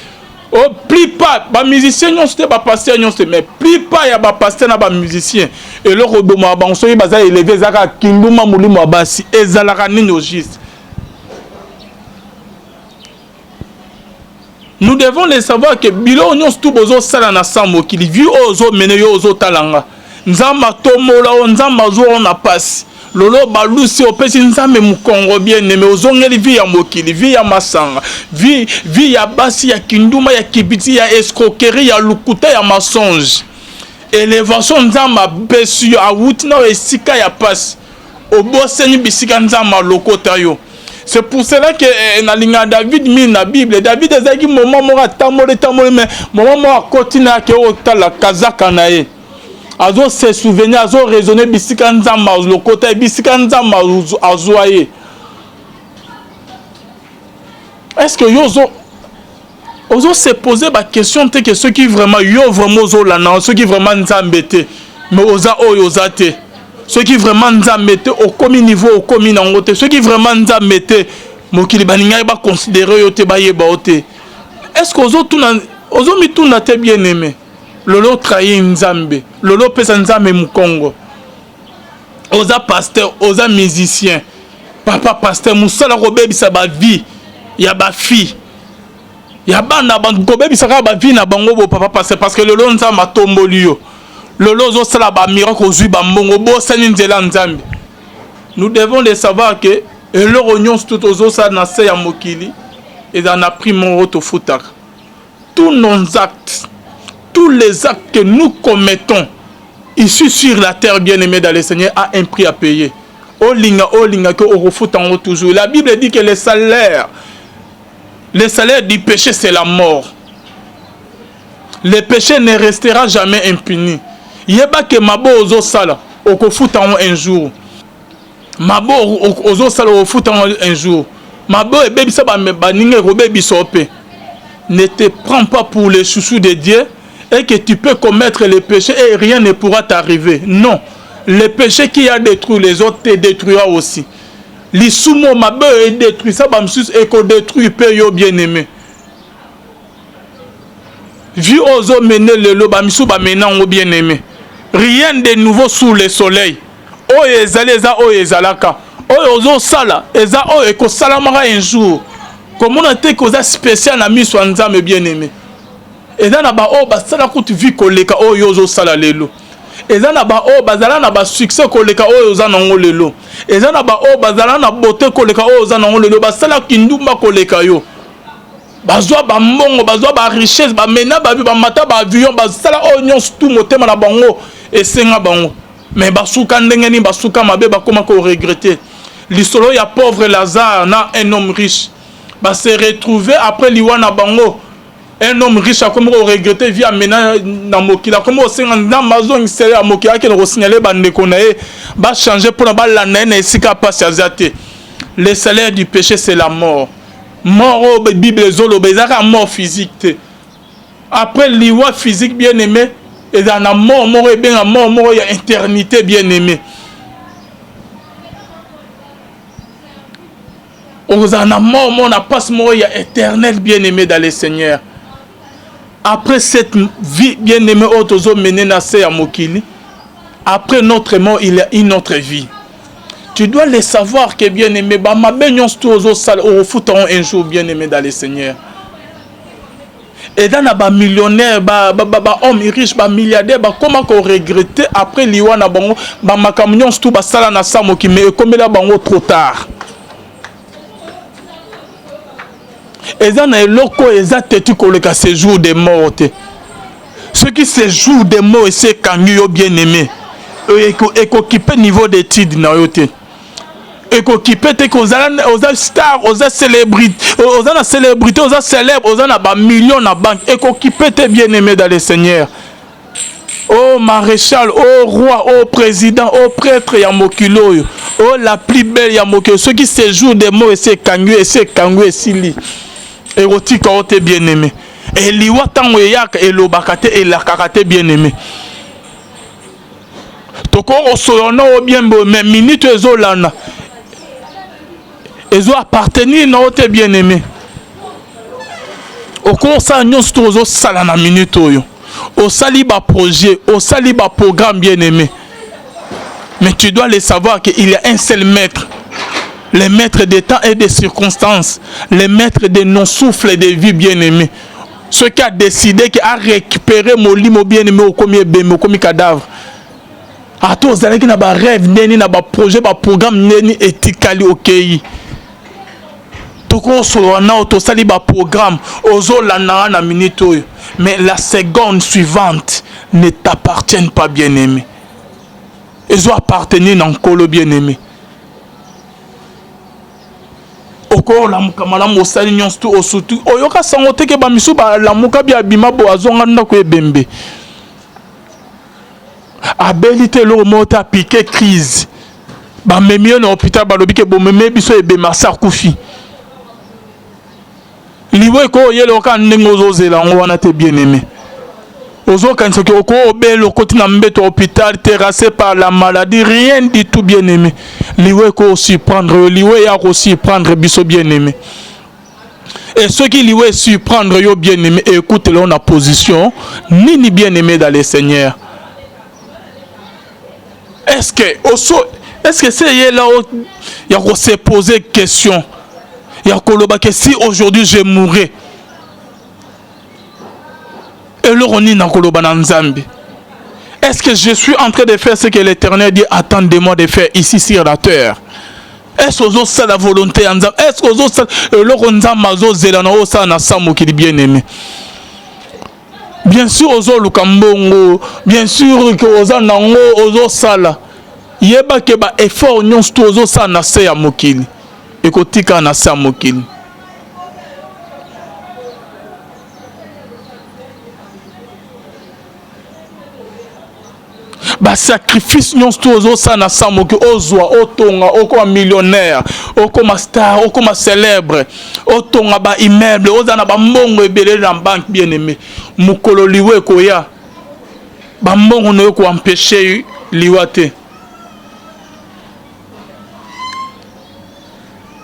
Oh, plus pas, les musiciens n'ont pas pasteur, mais plus pas, il y a des pasteurs et des musiciens. Et le robot, on s'est élevé, Zaka, Kinduma, Moulimo, Abassi, et Zalaranine au giste. Nous devons les savoir que Bilo, nous sommes tous les salana sambo, qui vit aux autres, mais aux autres talanga. Nzamba tomola, nzamba zo, on a passé. Lolo balusi opesi nzambe mukongo bien aimé ozongeli vi ya mokili vi ya masanga vi ya basi ya kinduma ya kibiti ya escroquerie ya lukuta ya mensonge élévation nzamba besu ya wuti na esika ya passe oboseni bisika nzamba lokota yo. C'est pour cela que na linga David mi na Bible David ezaki moment moko tamole mais moment moko kotina ke otala kazaka na ye. Azo se souvenir, azo raisonner bisika nzamba le côté bisika nzamba azoye. Est-ce que ozo se poser la question que ceux qui vraiment yo vraiment zolana, ceux qui vraiment nzambete, mais oza oyozate. Ceux qui vraiment nzambete au commun niveau au commun nangote, ceux qui vraiment nzambete mokili baninga ba considérer yo te ba yeba ote. Est-ce que ozo mituna te bien aimé? Lolo trahi nzambe, lolo pesa nzambe mukongo. Oza pasteur, oza musicien. Papa pasteur musala kobebisa ba vie ya ba fille. Ya bana bantu kobebisa ka ba vie na bango bo papa pasteur parce que lolo nzamba tomboli yo. Lolo zo sala ba miracle ozui ba mbongo bo sani nzela nzambe. Nous devons les savoir que lolo onyon tout ozo sa na se ya mokili et en a pris mon roto futaka. Tous nos actes, tous les actes que nous commettons ici sur la terre bien-aimée dans le Seigneur a un prix à payer. Olinga que on refoute en haut toujours. La Bible dit que le salaire du péché c'est la mort. Le péché ne restera jamais impuni. Yeba que mabo ozo sala okofuta en un jour. Mabo ozo sala okofuta en un jour. Mabo e bebi sa ba ninge robebi sope. Ne te prends pas pour les chouchous de Dieu et que tu peux commettre les péchés et rien ne pourra t'arriver. Non. Le péché qui a détruit les autres te détruira aussi. L'isumo mabe est détruit. Ça va me suivre et qu'on détruit payo bien aimé. Vu aux hommes mener le loba misou ba maintenant au bien aimé. Rien de nouveau sous le soleil. oyo ezali eza oyo ezalaka oyo ozosala eza oyo ekosalamaka un jour komona te koza spécial na miso ya Nzambe bien aimé eza na ba oyo basala kutu vi koleka oyo ozosala lelo eza na ba oyo bazala na ba succès koleka oyo oza nango lelo eza na ba oyo bazala na beauté koleka oyo oza nango lelo basala kindumba koleka yo bazwa ba mbongo bazwa ba richesse ba mena ba bi ba mata ba avion basala oyo nyonso tout motema na bango esenga bango mais basuka ndenge ni basuka mabe bakoma ko regretter lisolo ya pauvre Lazare na un homme riche se retrouver après liwana bango un homme riche a comme regretter via mena na mokila comme osenga na mazo ngisele ya mokila ke no signaler bandeko na e ba changer pour ba la na esika passe azate le salaire du péché c'est la mort mort Bible zolo bezaka mort physique après liwa physique bien aimé et dans la mort mort et bien la mort ya éternité bien aimé on a mort on a pas mort ya éternel bien aimé dans le Seigneur. Après cette vie bien aimée autozo mené na se ya mokili après notre mort il y a une autre vie. Tu dois le savoir que bien aimé ba mabenyon stozo sal au fouton un jour bien aimé dans le Seigneur. Et dans ba millionnaire ba homme riche ba milliardaire ba comment qu'on regretter après liwana bango ba makamnyon sto ba sala na samoki mais comme là bango trop tard. Et ça na eloko ezateti koleka séjour de mort. Ce qui séjour de mort et c'est kangi yo bien aimé. Équiper niveau d'études na yo te. Équiper te aux stars, aux célébrités, aux célébrités, aux célèbres, aux ba millions na banque. Équiper te bien aimé dans le Seigneur. Oh maréchal, oh roi, oh président, oh prêtre ya mokilo yo. Oh la plus belle ya mokilo. Ce qui séjour de mort et c'est kangi et c'est kangi et sili. Érotique ote bien aimé et liwa tango yaka elobakate et la kakate bien aimé toko osoyona o bien bo mais minute ezolana ezo appartenir na ote bien aimé okosa nyonso tozo sala na minute oyo osali ba projet osali ba programme bien aimé mais tu dois le savoir qu'il y a un seul maître. Les maîtres des temps et des circonstances, les maîtres des non-souffles de vie bien-aimés. Ce qui a décidé qu'il a récupéré mon limo bien-aimé au comme cadavre. À tous, vous avez un rêve, un projet, un programme, un éthique, ok. Tout le monde a un programme, mais la seconde suivante ne t'appartient pas bien-aimé. Ils ont appartenu dans le colo bien-aimé. Oko la mukamala mosali nyonso osutu oyoka sango teke ba misu ba la muka bia bima bo azonga ndako ebembe abelite lo mota piqué crise ba memio na hôpital ba lobi ke bo meme biso ebema sa kufi liwe ko yelo ka ndengo zozela ngo wana te bien aimé ozo kanso ke oko obelo koti na mbeto hôpital terrassé par la maladie rien du tout bien aimé liwe ko aussi prendre liwe ya aussi prendre biso bien aimé et ceux qui liwe surprendre yo bien aimé écoute là on a position ni bien aimé dans le Seigneur est-ce que c'est là il y a se poser question il y a koloba que si aujourd'hui je mourrais et le roni na koloba na Nzambe. Est-ce que je suis en train de faire ce que l'Éternel dit attendez-moi de faire ici sur la terre? Est-ce que c'est la volonté en Nzambe? Est-ce que c'est le Nzambe zela na osa na samu qui bien aimé? Bien sûr ozo lukambongo, bien sûr que oza nango ozo sala. Yeba ke ba effort nyonso ozo sa na se ya mokili. Ekotika na sa mokili. Ba sacrifice nyonso tozo sana samoki ozwa otonga okoma millionnaire okoma star okoma célèbre otonga ba immeuble ozana ba mbongo ebele na banque bien aimé mukolo liwe koya ba mbongo no ko empêcher liwate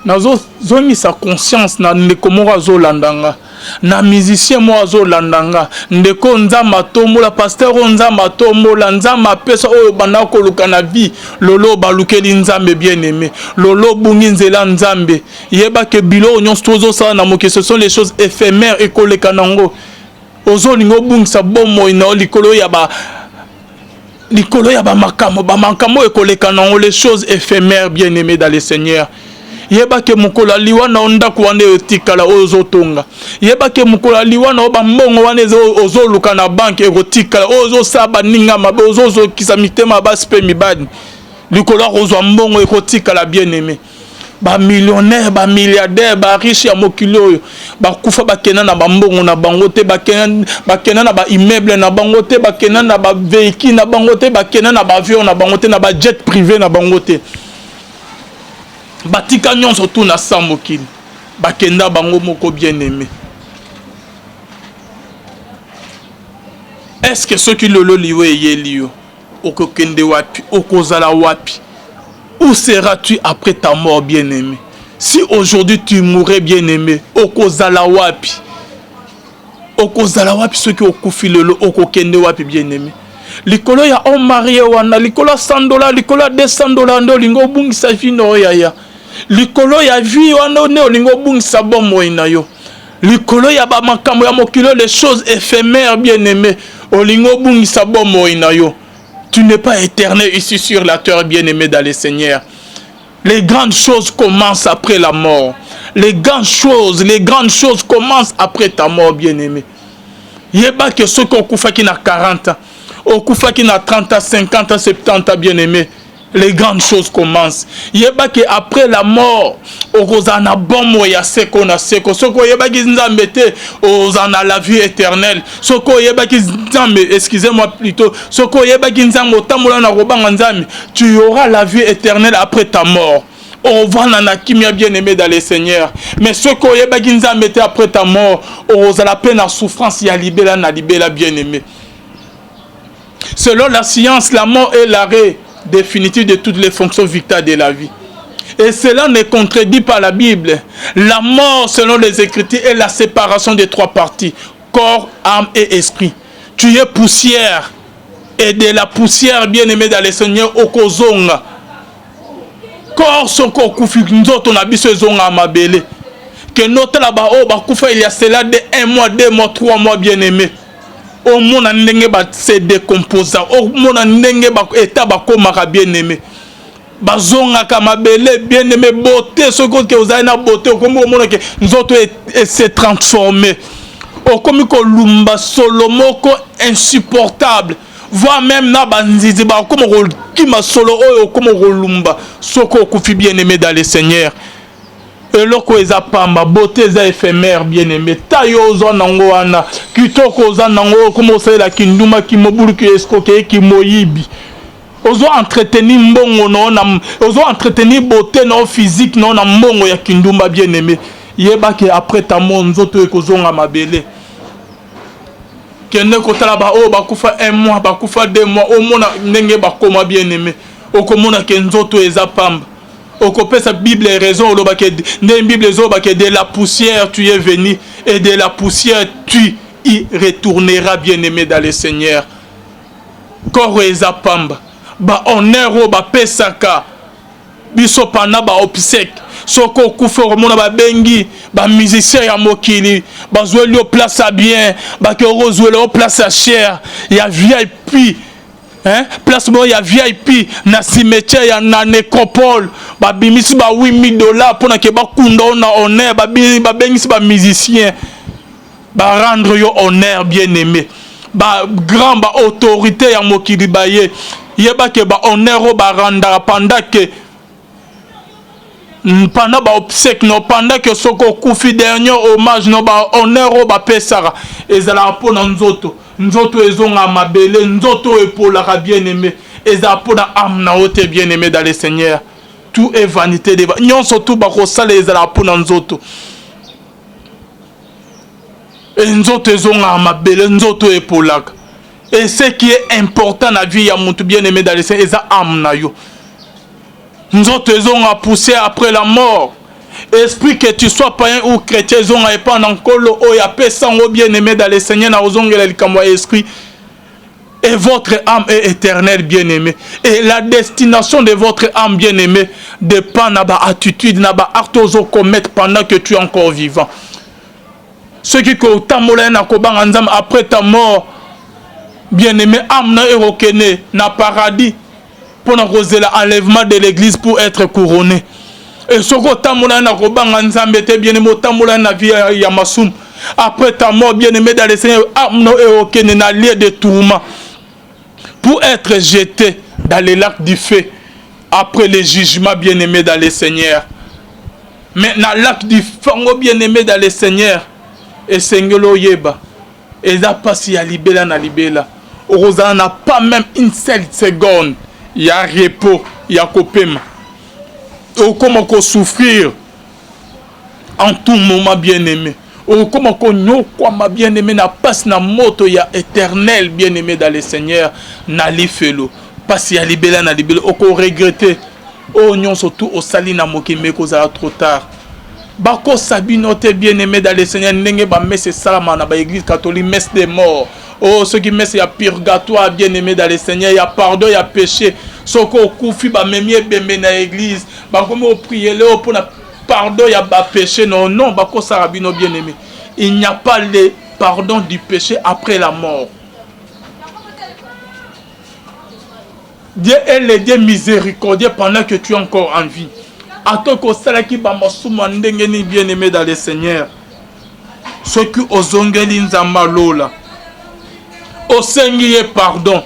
nazo zongi sa conscience na ndeko moko azolandanga na musicien moko azolandanga ndeko nzamba tombola pasteur oyo nzamba atombola nzamba apesa oyo banda koluka na vie lolo balukeli nzambe bien aimé lolo bungi nzela nzambe yeba ke bilo nyonso tozosala na moke ce sont les choses éphémères ekoleka nango ozolinga obungisa bomoi na likolo ya makambo ekoleka nango les choses éphémères bien aimé dans le Seigneur. Yeba ke mukola liwana onda kuande etikala ozotonga yeba ke mukola liwana oba mbongo wane ozoluka na banque erotikala ozo saba ninga mabe ozo kisa mitema baspe mibadi likolo ozwa mbongo erotikala bien aimé ba millionnaire ba milliardaire ba riche ya mokili oyo bakufa bakena na bambongo na bango te bakena na ba immeuble na bango te bakena na ba véhicule na bango te bakena na ba avion na bango te na ba jet privé na bango te batika nyonso tout na samokili bakenda bango moko bien aimé. Est-ce que ceux qui lolo liwe yelio okokende wapi okozala wapi? Où seras-tu après ta mort bien aimé? Si aujourd'hui tu mourrais bien aimé okozala wapi? Okozala wapi ceux qui okufi lolo okokende wapi bien aimé? Likolo ya on marié wana likolo $100 likolo $200 ndo lingo bungisa fino yaya likolo ya vie wana ne olingo bungisa bomoi na yo likolo ya ba makambo ya mokilo les choses éphémères bien aimé olingo bungisa bomoi na yo. Tu n'es pas éternel ici sur la terre bien aimé dans le Seigneur. Les grandes choses commencent après la mort. Les grandes choses commencent après ta mort bien aimé. Yeba que ceux qui ont koufaki na 40 ans okufaki na 30 ans, 50 ans, 70 ans bien aimé. Les grandes choses commencent. Yeba que après la mort, ozana bomo ya seko na seko. Soko yeba ki nzambe te ozana la vie éternelle. Soko yeba ki nzambe, excusez-moi plutôt. Soko yeba ki nzambe otambola na robanga nzambe. Tu auras la vie éternelle après ta mort. On va na kimia bien aimé dans le Seigneur. Mais soko yeba ki nzambe te après ta mort, ozala peine en souffrance ya libela na libela bien aimé. Selon la science, la mort est l'arrêt définitif de toutes les fonctions vitales de la vie. Et cela n'est contredit par la Bible. La mort, selon les Écritures, est la séparation des trois parties, corps, âme et esprit. Tu es poussière, et de la poussière, bien aimé dans le Seigneur, okozonga. Corps, soko kufi, nzoto na biso zonga mabele. Que notre là-bas, oh, bakufa, il y a cela de 1 mois, 2 mois, 3 mois, bien aimé. Au monde ndenge ba se décomposa au monde ndenge ba état ba komaka bien aimé bazonga kama belé bien aimé beauté ce que vous avez na beauté comme au monde que nous autres s'est transformé au comme ko lumba solomoko insupportable voire même na banzizi ba comme ko kima solo oyo comme ko lumba soko kufi bien aimé dans le Seigneur. Eloko eza pamba beauté eza éphémère bien aimé tayo zo nango wana kitoko za nango comme ça la kinduma ki mobulu ki eskoke ki moyibi ozo entretenir mbongo no na ozo entretenir beauté no physique no na mbongo ya kinduma bien aimé yeba que après ta mort nzoto ekozonga mabele kende kotala ba o bakufa 1 mois bakufa 2 mois au mona ndenge bakoma bien aimé okomona ke nzoto eza pamba. Au copé sa Bible est raison de la poussière tu es venu et de la poussière tu y retourneras bien aimé dans le Seigneur. Koro eza pamba ba honneur ba pesaka biso pana ba obsèque soko kufa mona ba bengi ba musicien ya mokili ba jouer place à bien ba ke jouer place à cher ya VIP. Hein? Place moi ya VIP na cimetière ya na nécropole ba bimisi ba $8,000 pour na ke ba kunda na honneur ba bengisi ba musicien ba rendre yo honneur bien aimé ba grand ba autorité ya mokili ba ye yeba ke ba honneur ba randa pendant que pendant ba obsèque no pendant que soko kufi dernier hommage no ba honneur ba pesara ezala po na nzoto nzoto ezonga mabele nzoto epolaka bien aimé eza pona âme na ote bien aimé dans le Seigneur. Tout est vanité de nyonso tout ba kosala ezala pona nzoto et nzoto ezonga mabele nzoto epolaka et ce qui est important na vie ya mutu bien aimé dans le Seigneur eza âme na yo nzoto ezonga poussé après la mort Esprit que tu sois païen ou chrétien, ils ont pas encore le haut, y a bien aimé dans les Seigneurs, dans les esprit. Et votre âme est éternelle, bien-aimé. Et la destination de votre âme, bien-aimé, dépend de votre attitude, de votre acte aux commettre pendant que tu es encore vivant. Ce qui est après ta mort, bien-aimé, âme est reconnaît dans le paradis pour l'enlèvement de l'église pour être couronné. Et ce que tu as après ta mort, bien-aimé, dans le Seigneur, âme est reconnaît dans le lieu de tourment pour être jeté dans les lacs du feu après le jugement, bien-aimé dans le Seigneur. Maintenant, lac du fango, bien-aimé dans le Seigneur, et Seigneur Yeba, et ça passe à libéla na libéla. Rosa n'a pas même une seule seconde. Il y a repos, il y a copéma. Ou comment qu'on souffrir en tout moment, bien-aimé. Ou comment qu'on ma bien-aimé na passe na moto ya éternel, bien-aimé dans le Seigneur, na lifelo. Passe à libéla na libéla. Ou qu'on regrette. Ou nyon surtout au sali na mokime kozala trop tard. Bako sabino te bien-aimé dans le Seigneur, nenge ba messe salama na ba église catholique, messe des morts. Oh, ceux qui messe ya purgatoire, bien-aimé dans le Seigneur, ya pardon, ya péché. Soko koufi ba memie bembe na église, ba comme prier le pour na pardon, ya ba péché. Non, non, bako sabino bien-aimé. Il n'y a pas le pardon du péché après la mort. Dieu est le Dieu miséricordieux pendant que tu es encore en vie. Attends que cela qui va m'assumer bien aimé dans le Seigneur. Ce qui aux ongeli nzamba lola. Au Seigneur pardon.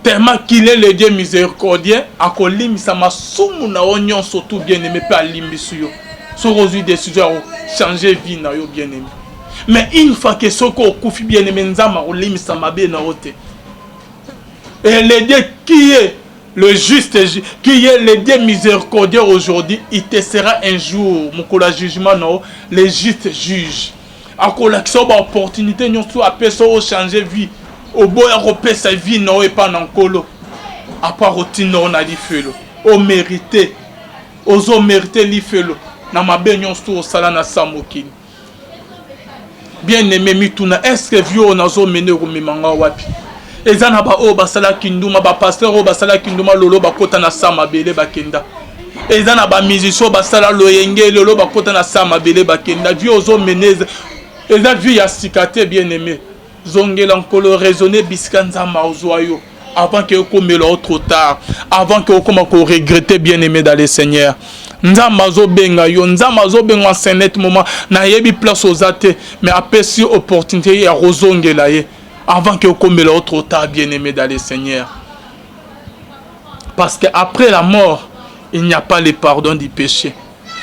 Tellement qu'il est le Dieu miséricordieux. A kolim sa masumu na onyon surtout bien aimé pas limbisuyo. Ce reçu décision changer vie na yo bien aimé. Mais une fois que ce qu'on koufi bien aimé nzamba kolim sa mabe na ote. Et le Dieu qui est le juste, qui est le Dieu miséricordieux aujourd'hui, il te sera un jour, mon jugement, non, le juste juge. À l'action d'opportunité, nous sommes à personne changer vie. Au bout de sa vie, non, et pas dans colo. À part routine, on a dit felo. Au mérité, aux mérité l'ifelo. Dans ma baignon sur au salana samokin. Bien aimé, mituna, est-ce que vieux on a zo mené au mimanga wapi? Et ça n'a pas au basala kinduma ba pasteur au basala kinduma lolo ba kota na sama bele bakenda. Et ça n'a pas musicien basala loyenge lolo ba kota na sama bele bakenda. Dieu ozo menez. Et ça vie ya sikate bien aimé. Zongela nkolo raisonner biskanza maozoyo avant que comme le trop tard, avant que comme ko regretter bien aimé dans le Seigneur. Nzamba zo benga yo nzamba zo benga en senet moment na yebi place aux athées mais après si opportunité ya rozongela ye. Avant que comme le trop tard, bien-aimé dans le Seigneur. Parce qu'après la mort, il n'y a pas le pardon du péché.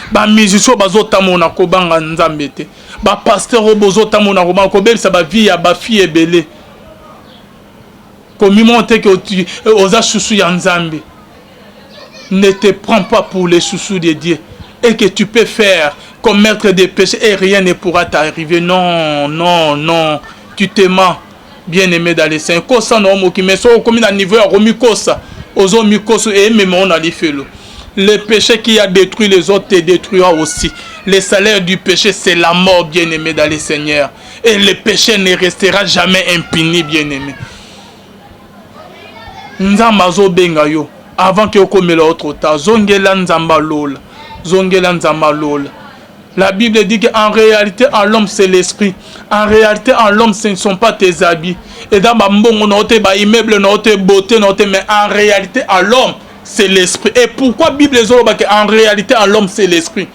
Ba musicien bazotamo na kobanga nzambete. Ba pasteur bazotamo na kobanga kobel sa ba vie ya ba fille belé. Comme monter que tu osa chouchou ya nzambe. Ne te prends pas pour les chouchous de Dieu et que tu peux faire commettre des péchés et rien ne pourra t'arriver. Non, non, non, tu te mens. Bien-aimé dans les saints, kosa no mo ki meso comme à niveau ya romikosa, ozo mikoso et même on a les felo. Le péché qui a détruit les autres te détruira aussi. Le salaire du péché c'est la mort, bien-aimé dans les seigneurs. Et le péché ne restera jamais impuni, bien-aimé. Nzamba zo benga yo avant que comme l'autre ta zongela nzamba lola. Zongela nzamba lola. La Bible dit qu'en réalité, en l'homme, c'est l'esprit. En réalité, en l'homme, ce ne sont pas tes habits. Et dans ma mbongo, notre immeuble, notre beauté, notre... Mais en réalité, en l'homme, c'est l'esprit. Et pourquoi la Bible dit qu'en réalité, en l'homme, c'est l'esprit?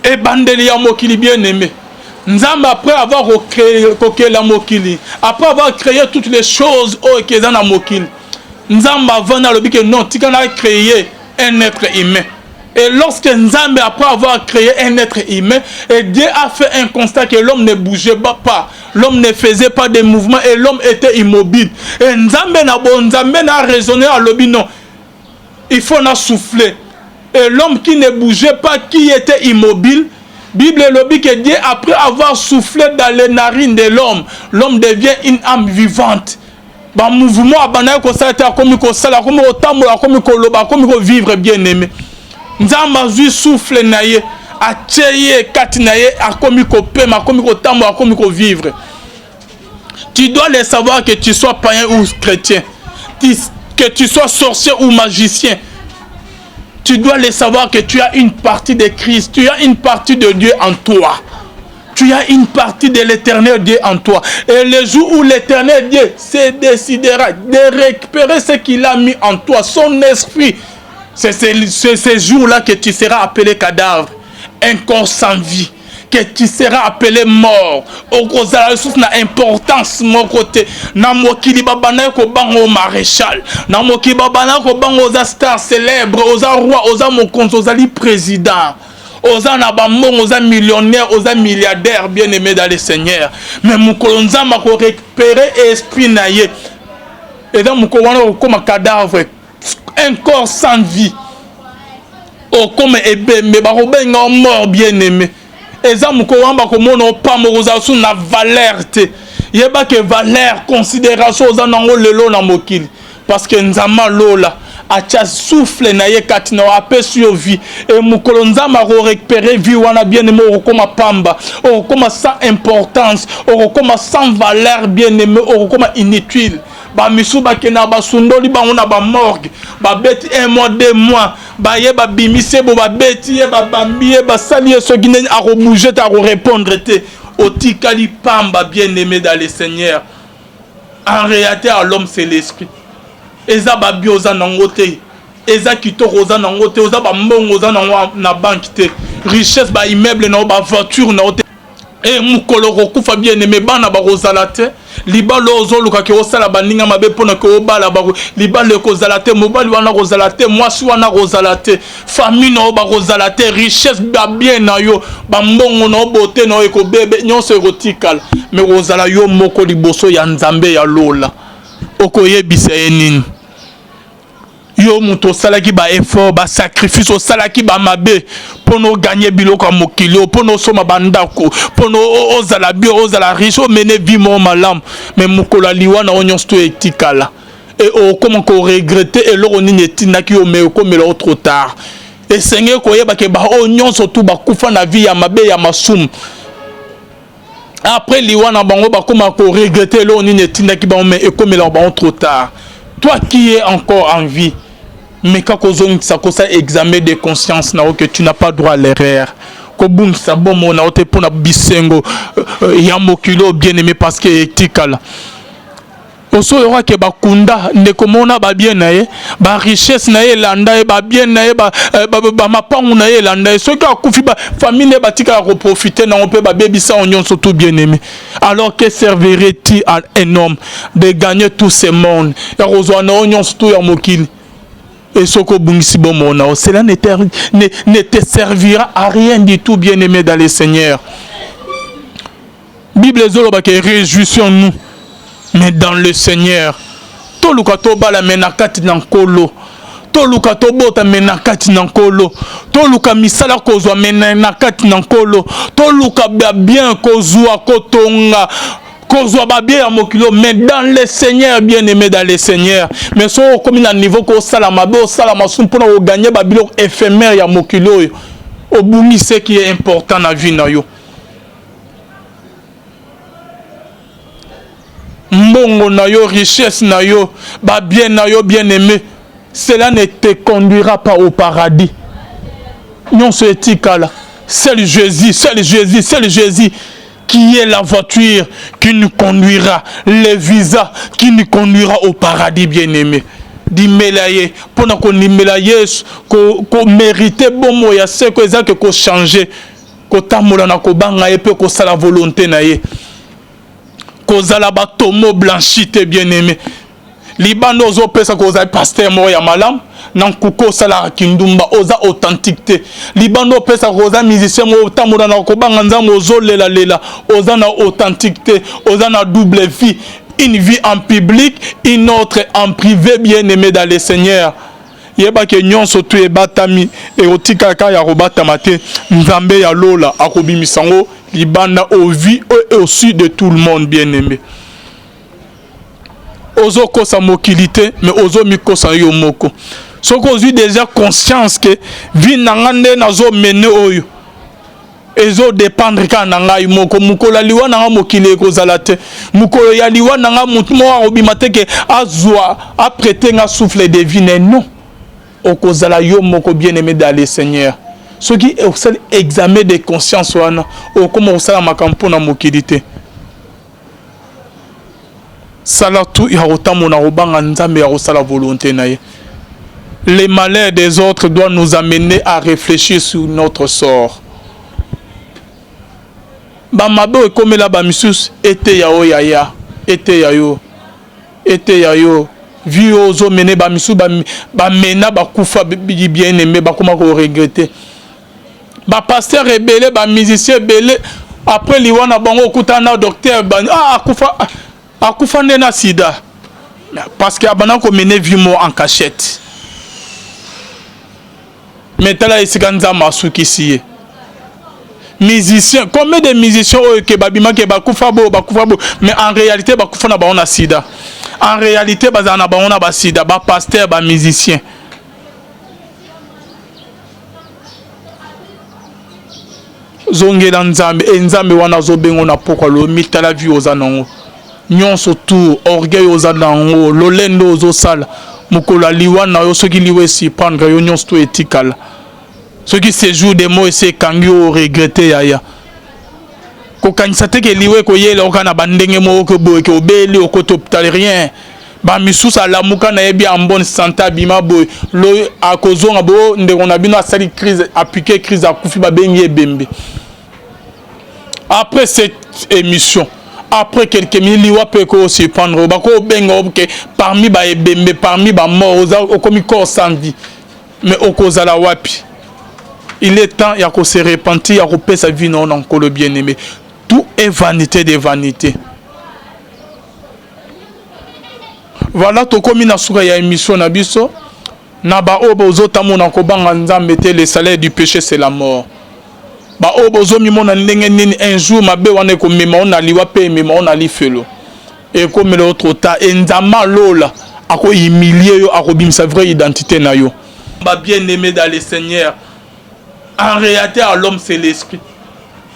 Et bandeli ya mokili bien aimé. Nzamba, après avoir créé la mokili, après avoir créé toutes les choses qui sont dans la mokili, Nzamba va dans le but que non, tu as créé un être humain. Et lorsque Nzambe, après avoir créé un être humain, et Dieu a fait un constat que l'homme ne bougeait pas, l'homme ne faisait pas de mouvements et l'homme était immobile. Et Nzambe n'a raisonné à l'objet, non, il faut souffler. Et l'homme qui ne bougeait pas, qui était immobile, Bible dit que Dieu, après avoir soufflé dans les narines de l'homme, l'homme devient une âme vivante. ba mouvement abana ko sala ta komi ko sala komi ko tambola komi ko loba komi ko vivre bien aimé nzamba zui souffle na ye ateye kati na ye akomi ko pema akomi ko tambola akomi ko vivre. Tu dois le savoir que tu sois païen ou chrétien, que tu sois sorcier ou magicien. Tu dois le savoir que tu as une partie de Christ, tu as une partie de Dieu en toi. Tu as une partie de l'éternel Dieu en toi. Et le jour où l'éternel Dieu se décidera de récupérer ce qu'il a mis en toi, son esprit, c'est ce jour-là que tu seras appelé cadavre, un corps sans vie, que tu seras appelé mort. Au cause na importance mon côté. Na mokili babana ko bango maréchal. Na mokili babana ko bango za star célèbre, oza roi, oza mokonzi, ozali président. Oza na bambon, oza millionnaire, oza milliardaire, bien aimé dans le Seigneur. Mais mukolonza ma ko récupérer esprit na ye. Et donc mukolwana comme un cadavre, un corps sans vie. Oh comme ebembe ba ko benga mort bien aimé. Eza mukolamba ko mono pa mokoza su na valeur te. Yeba que valeur considération oza nango lelo na mokili parce que nzama lola acha souffle na ye katina apé sur vie et mukolo nzama ko récupérer vie wana bien aimé okoma pamba okoma sans importance okoma sans valeur bien aimé okoma inutile ba misu ba kena ba sundoli ba ona ba morgue ba beti 1 mois 2 mois ba ye ba bimise bo ba beti ye ba bambi ye ba sali ye so gine a bouger ta répondre te otikali pamba bien aimé dans le Seigneur. En réalité à l'homme c'est l'esprit. Eza ba bioza nangote eza kitoko oza nangote oza ba mbongo oza na banque te richesse ba immeuble na ba voiture na ote et mukolo kokufa bien aimé bana ba rozalate libalo ozoluka ke osala baninga mabe pona ke obala ba libalo ko zalate mobali wana rozalate mwasi wana rozalate famille na ba rozalate richesse ba bien na yo ba mbongo na bote na eko bebe nyonso erotikala mais rozala yo moko liboso ya nzambe ya lola okoyebisa enini yo muto salaki ba effort ba sacrifice o salaki ba mabe pono gagner biloko mokilo pono soma bandako pono ozala bio ozala riche o mene vie mo malam mais mukola liwa na onyon sto etikala et o comment ko regretter et lo ni netina ki o me ko me trop tard et seigneur ko yeba ke ba onyon surtout ba kufa na vie ya mabe ya masum après liwa na bango ba comment ko regretter lo ni netina ki ba me ko me ba trop tard. Toi qui es encore en vie, mais quand on a examen de conscience, que tu n'as pas droit à l'erreur. Kobung sabon mon aote pour na bisengo yamokilo bien aimé parce que éthical. Oso yora ke bakunda ne komona ba bien na ye ba richesse na ye landa e ba bien na ye ba mapangu na ye landa e soki akufi ba famille ne batika ko profiter na on peut ba bebisa onyon surtout bien aimé. Alors que servirait-il à un homme de gagner tout ce monde ya rozwa na onyon surtout ya mokili et soko bungisi bomona cela ne te servira à rien du tout bien aimé dans le Seigneur. Bible zoloba ke réjouissons-nous mais dans le Seigneur. Toluka toba la menakati nankolo. Toluka tobota menakati nankolo. Toluka misala kozwa menakati nankolo. Toluka bien kozwa kotonga. Kozwa ba bien ya mokilo mais dans le Seigneur bien aimé dans le Seigneur. Mais so comme na niveau ko sala mabe o sala masum pour na gagner ba bilo éphémère ya mokilo yo. Obumi ce qui est important na vie na yo. Mbongo na yo, richesse na yo, ba bien na yo, bien aimé, cela ne te conduira pas au paradis. Non, c'est éthique là. C'est le Jésus, c'est le Jésus, c'est le Jésus qui est la voiture qui nous conduira, le visa qui nous conduira au paradis, bien aimé. Di melaye, pour qu'on y melaye, qu'on mérite bon mot, il y a ce que qu'on changer, qu'on tamoula na ko banga et peu qu'on sa la volonté na ye. Kozala ba tomo blanchité bien aimé. Libano ozo pesa kozala pasteur mo ya malam nan kuko sala kindumba oza authenticité. Libano pesa kozala musicien mo tamoda na ko banga nzambo ozo lela oza na authenticité, oza na double vie, une vie en public, une autre en privé bien aimé dans le Seigneur. Yeba ke nyonso tu e batami e otika ka ya robata mate nzambe ya lola akobimisango libanda au vie et au sud de tout le monde bien aimé. ozo kosa mokilité mais ozo mikosa yo moko. Soko ozwi déjà conscience que vie nangande nazo mener oyo ezo dépendre ka na ngai moko mukolo liwa nanga mokili ekozala te mukolo ya liwa nanga mutu mo obima te ke azwa apprêter nga souffle de vie non okozala yo moko bien-aimé dans le Seigneur. Ce qui est aussi examen de conscience wana o comme osala makampo na mokilité sala tout ya otamona obanga nzambe ya osala volonté na ye. Les malheurs des autres doivent nous amener à réfléchir sur notre sort. Ba mabe ekomela ba misusu ete ya oyaya ete ya yo vie ozo mener ba misu ba mena ba kufa bien aimé ba koma ko regretter ba pasteur rebelle ba musicien belé après liwana bango okutana docteur ba akufa ndena sida parce que abana ko mener vie mo en cachette mais tala esika nzama asukisi musiciens, combien de musiciens qui babima qui bakufa bo mais en réalité bakufa na ba on a sida. En réalité bazana ba on a ba sida, ba pasteur ba musicien. Zongela nzambe nzambe wana zo bengo na pokwa lo mitala vie ozanango. Nyonso tout orgueil ozanango, lolendo zo sala. Mukola liwana yo soki liwe si prendre yo nyonso to etikala. Ceux qui séjour des mots et c'est kangyo regretté yaya. Ko kanisate ke liwe ko yele okana bandenge mo ko boy ko beli o ko toptal rien. Ba misusa la muka na yebi en bonne santé bima boy lo akozonga bo ndeko na bino asali crise appliquer crise akufi ba bengi bembe. Après cette émission, après quelques minutes liwa pe ko aussi prendre ba ko benga ke parmi ba ebembe parmi ba mort o komi corps sans vie. Mais okozala wapi. Il est temps, il y a qu'on se repentir, il y a qu'on paie sa vie, non, encore le bien-aimé. Tout est vanité des vanités. Voilà, tout comme il y a une émission, Nabiso. Naba obozo tamon en kobanga nzambe le salaire du péché, c'est la mort. Ba obozo mi mon un jour, ma be wane ko mema on a liwa pe mema on a li felo. Et comme l'autre ta, nzama lola, ako humilier yo, ako bim sa vraie identité na yo. Ba bien-aimé dans le Seigneur. En réalité, à l'homme, c'est l'esprit.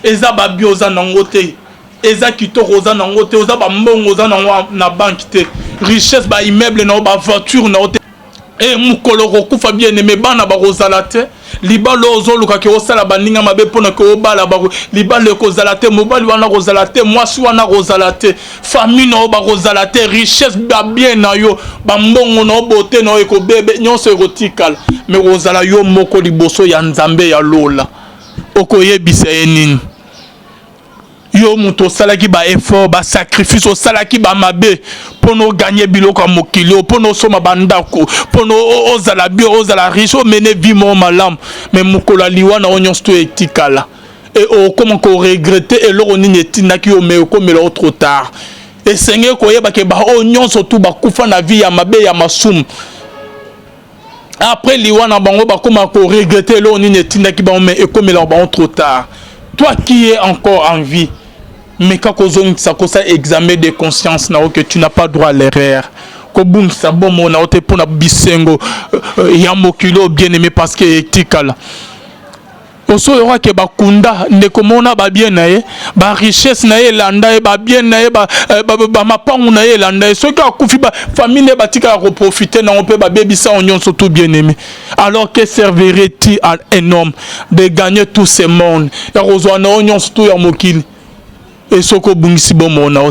Eza babi oza nangote. Eza kito oza nangote. Oza ba mbong oza na banque te. Richesse ba immeuble na ba voiture na ote. Et mukolo rokufa bien aimé bana ba rozalate. Libalo ozo luka ke osala baninga mabe pona ke obala ba libalo ko zalate mobali wana rozalate mwasi wana rozalate famille na ba rozalate richesse ba bien na yo ba mbongo na bote na eko bebe nyonso erotikala mais rozala yo moko liboso ya nzambe ya lola okoyebisa enini yo muto salaki ba effort ba sacrifice o salaki ba mabe pono gagner biloko mokili pono soma bandako pono ozala bio ozala riche o mene vie mo malam mais mukola liwana onyon sto etikala et o comment ko regretter et loro nini etinaki o me ko me trop tard et seigneur ko yeba ke ba onyon surtout ba kufa na vie ya mabe ya masum après liwana bango ba comment ko regretter loro nini etinaki ba me e ko me ba trop tard. Toi qui es encore en vie, mais quand on a examen de conscience, que tu n'as pas droit à l'erreur. Kobung sabon mon aote pour na bisengo yamokilo bien aimé parce que éthical. Oso yora ke bakunda ndekomona ba bien na ye ba richesse na ye landa ba bien na ye ba mapangu na ye landa ce qui a kufi ba famille ne batika ko profiter na on peut ba bebisa onyon surtout bien aimé. Alors que servirait-il à un homme de gagner tout ce monde ya rozwa na onyon surtout ya mokili. Et ce que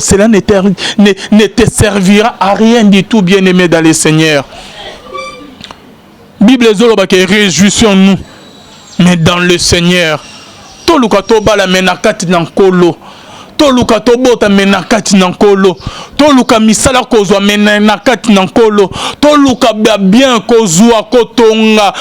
cela ne te servira à rien du tout, bien-aimé dans le Seigneur. Bible est réjouissons-nous, mais dans le Seigneur. Tolukato bala menakati nankolo. Tolukato bota menakati nankolo. Toluka misala kozwa menakati nankolo. Toluka bien kozwa kotonga.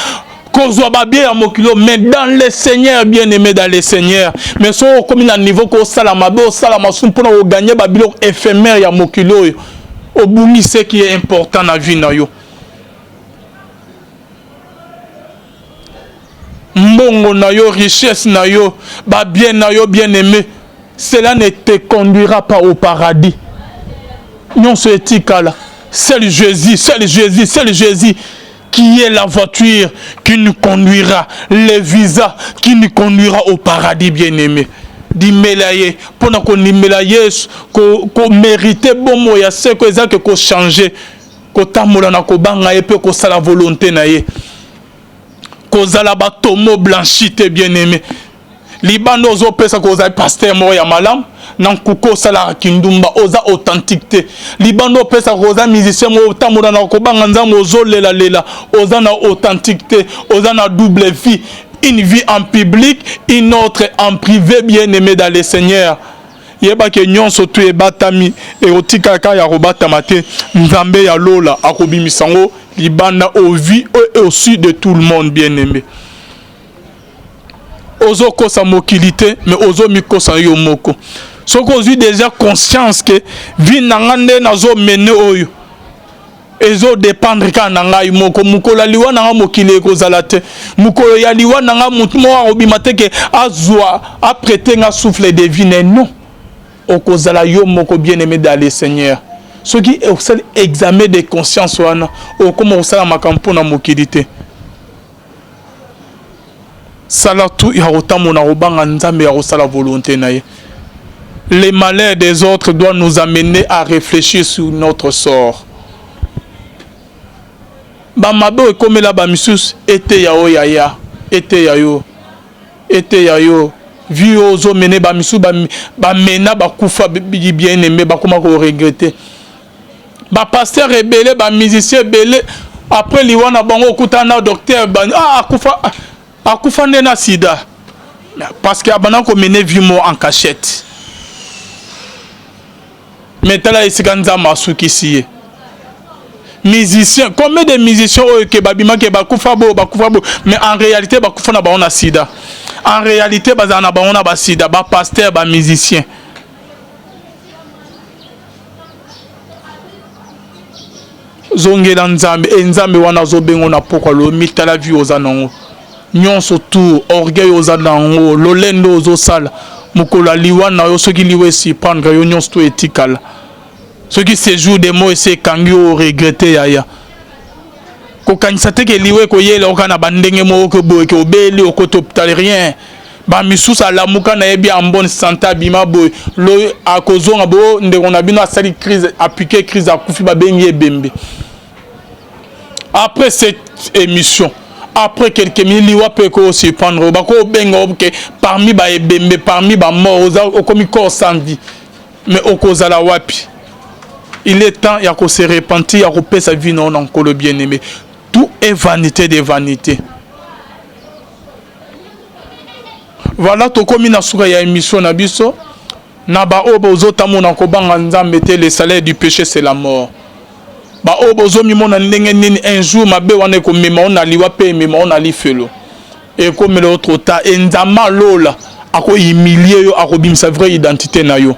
Mais dans le Seigneur, bien-aimé dans le Seigneur. Mais si on comme un niveau qu'on salama, pour gagner babilo éphémère ya mokilo. Au bout ce qui est important dans la vie na yo. Mbongo na yo, richesse na yo, ba bien na yo, bien-aimé. Cela ne te conduira pas au paradis. Non, c'est éthique là. C'est le Jésus, c'est le Jésus, c'est le Jésus qui est la voiture qui nous conduira, le visa qui nous conduira au paradis bien-aimé. Dimelaye, pour qu'on dimelaye, qu'on mérite bon mot, il y a ce que qu'on changer, qu'on tamoula na ko banga et puis qu'on sa la volonté na ye, qu'on sa la batomo blanchité bien-aimé. Libano zo pesa ko za pasteur mo ya malam. Nan kuko sala kindumba oza authenticité libando pesa roza musicien mo tamura na ko banga nzambo ozo lela lela oza na authenticité oza na double vie, une vie en public, une autre en privé, bien aimé dans le Seigneur. Yeba ke nyonso tu e batami e otika ka ya robatama te nzambe ya lola akobimisango libanda au vie et aussi de tout le monde, bien aimé. Ozo kosa mokilité mais ozo mikosa yo moko. Ce qu'on a déjà conscience que vie n'angande nazo mene oyo ezo dépendre ka nangai moko mukolo liwa nanga mokile ko zalate mukolo ya liwa nanga mutmo obimate ke azwa apprêter nga souffle de vie non okozala yo moko bien-aimé dans le Seigneur. Ce qui est au seul examen de conscience wana o comme au sala makampo na mokilité sala tu ya otamo na obanga nzambe ya osala volonté na ye. Les malheurs des autres doivent nous amener à réfléchir sur notre sort. Bamabo comme la bamisus était yao yaya était yayo était yayo vu ozo mené bamisu bamena bakufa bien aimé bakoma ko regretter ba pasteur rebelle ba musicien belé après liwana bango kutana docteur akufa nena sida parce que abana ko mené vimo en cachette. Mais tala isikanza masuki siye musiciens, combien de musiciens que babima ke bakufa bo mais en réalité bakufa na ba on a sida, en réalité bazana ba on a ba sida, ba pasteur ba musicien. Zongela nzambe nzambe wana zo bengo na pokwa lo mitala vie ozanango nyonso tout orgueil ozanango lolendo ozo sala mukolo liwana yo soki liwe si prendre yo nyonso to etikala. Ce qui séjour des mots et c'est quand yo regretter yaya. Ko kanisa te ke liwe ko yela okana bandenge mo ko boy ko beli o ko toptal rien. Ba misusa la muka na yebi en bonne santé bima boy lo akozonga bo ndeko na bino asali crise appliquer crise akufi ba bengi ebembe. Après cette émission, après quelques minutes liwa peut ko aussi prendre ba ko benga que parmi ba ebembe parmi ba mort au komi corps sans vie. Mais okozala wapi. Il est temps, il y a se repentir, il y a repérer sa vie non encore le bien-aimé. Tout est vanité des vanités. Voilà, tout comme il y a une émission na biso, na ba obozo tamona ko banga nzambe te le salaire du péché c'est la mort. Ba obozo mi mona ndenge nini un jour mabe wana ko mema on aliwa pe mema on ali felo. Et comme l'autre ta enzama lola ako humilier yo ako bimsa vraie identité na yo.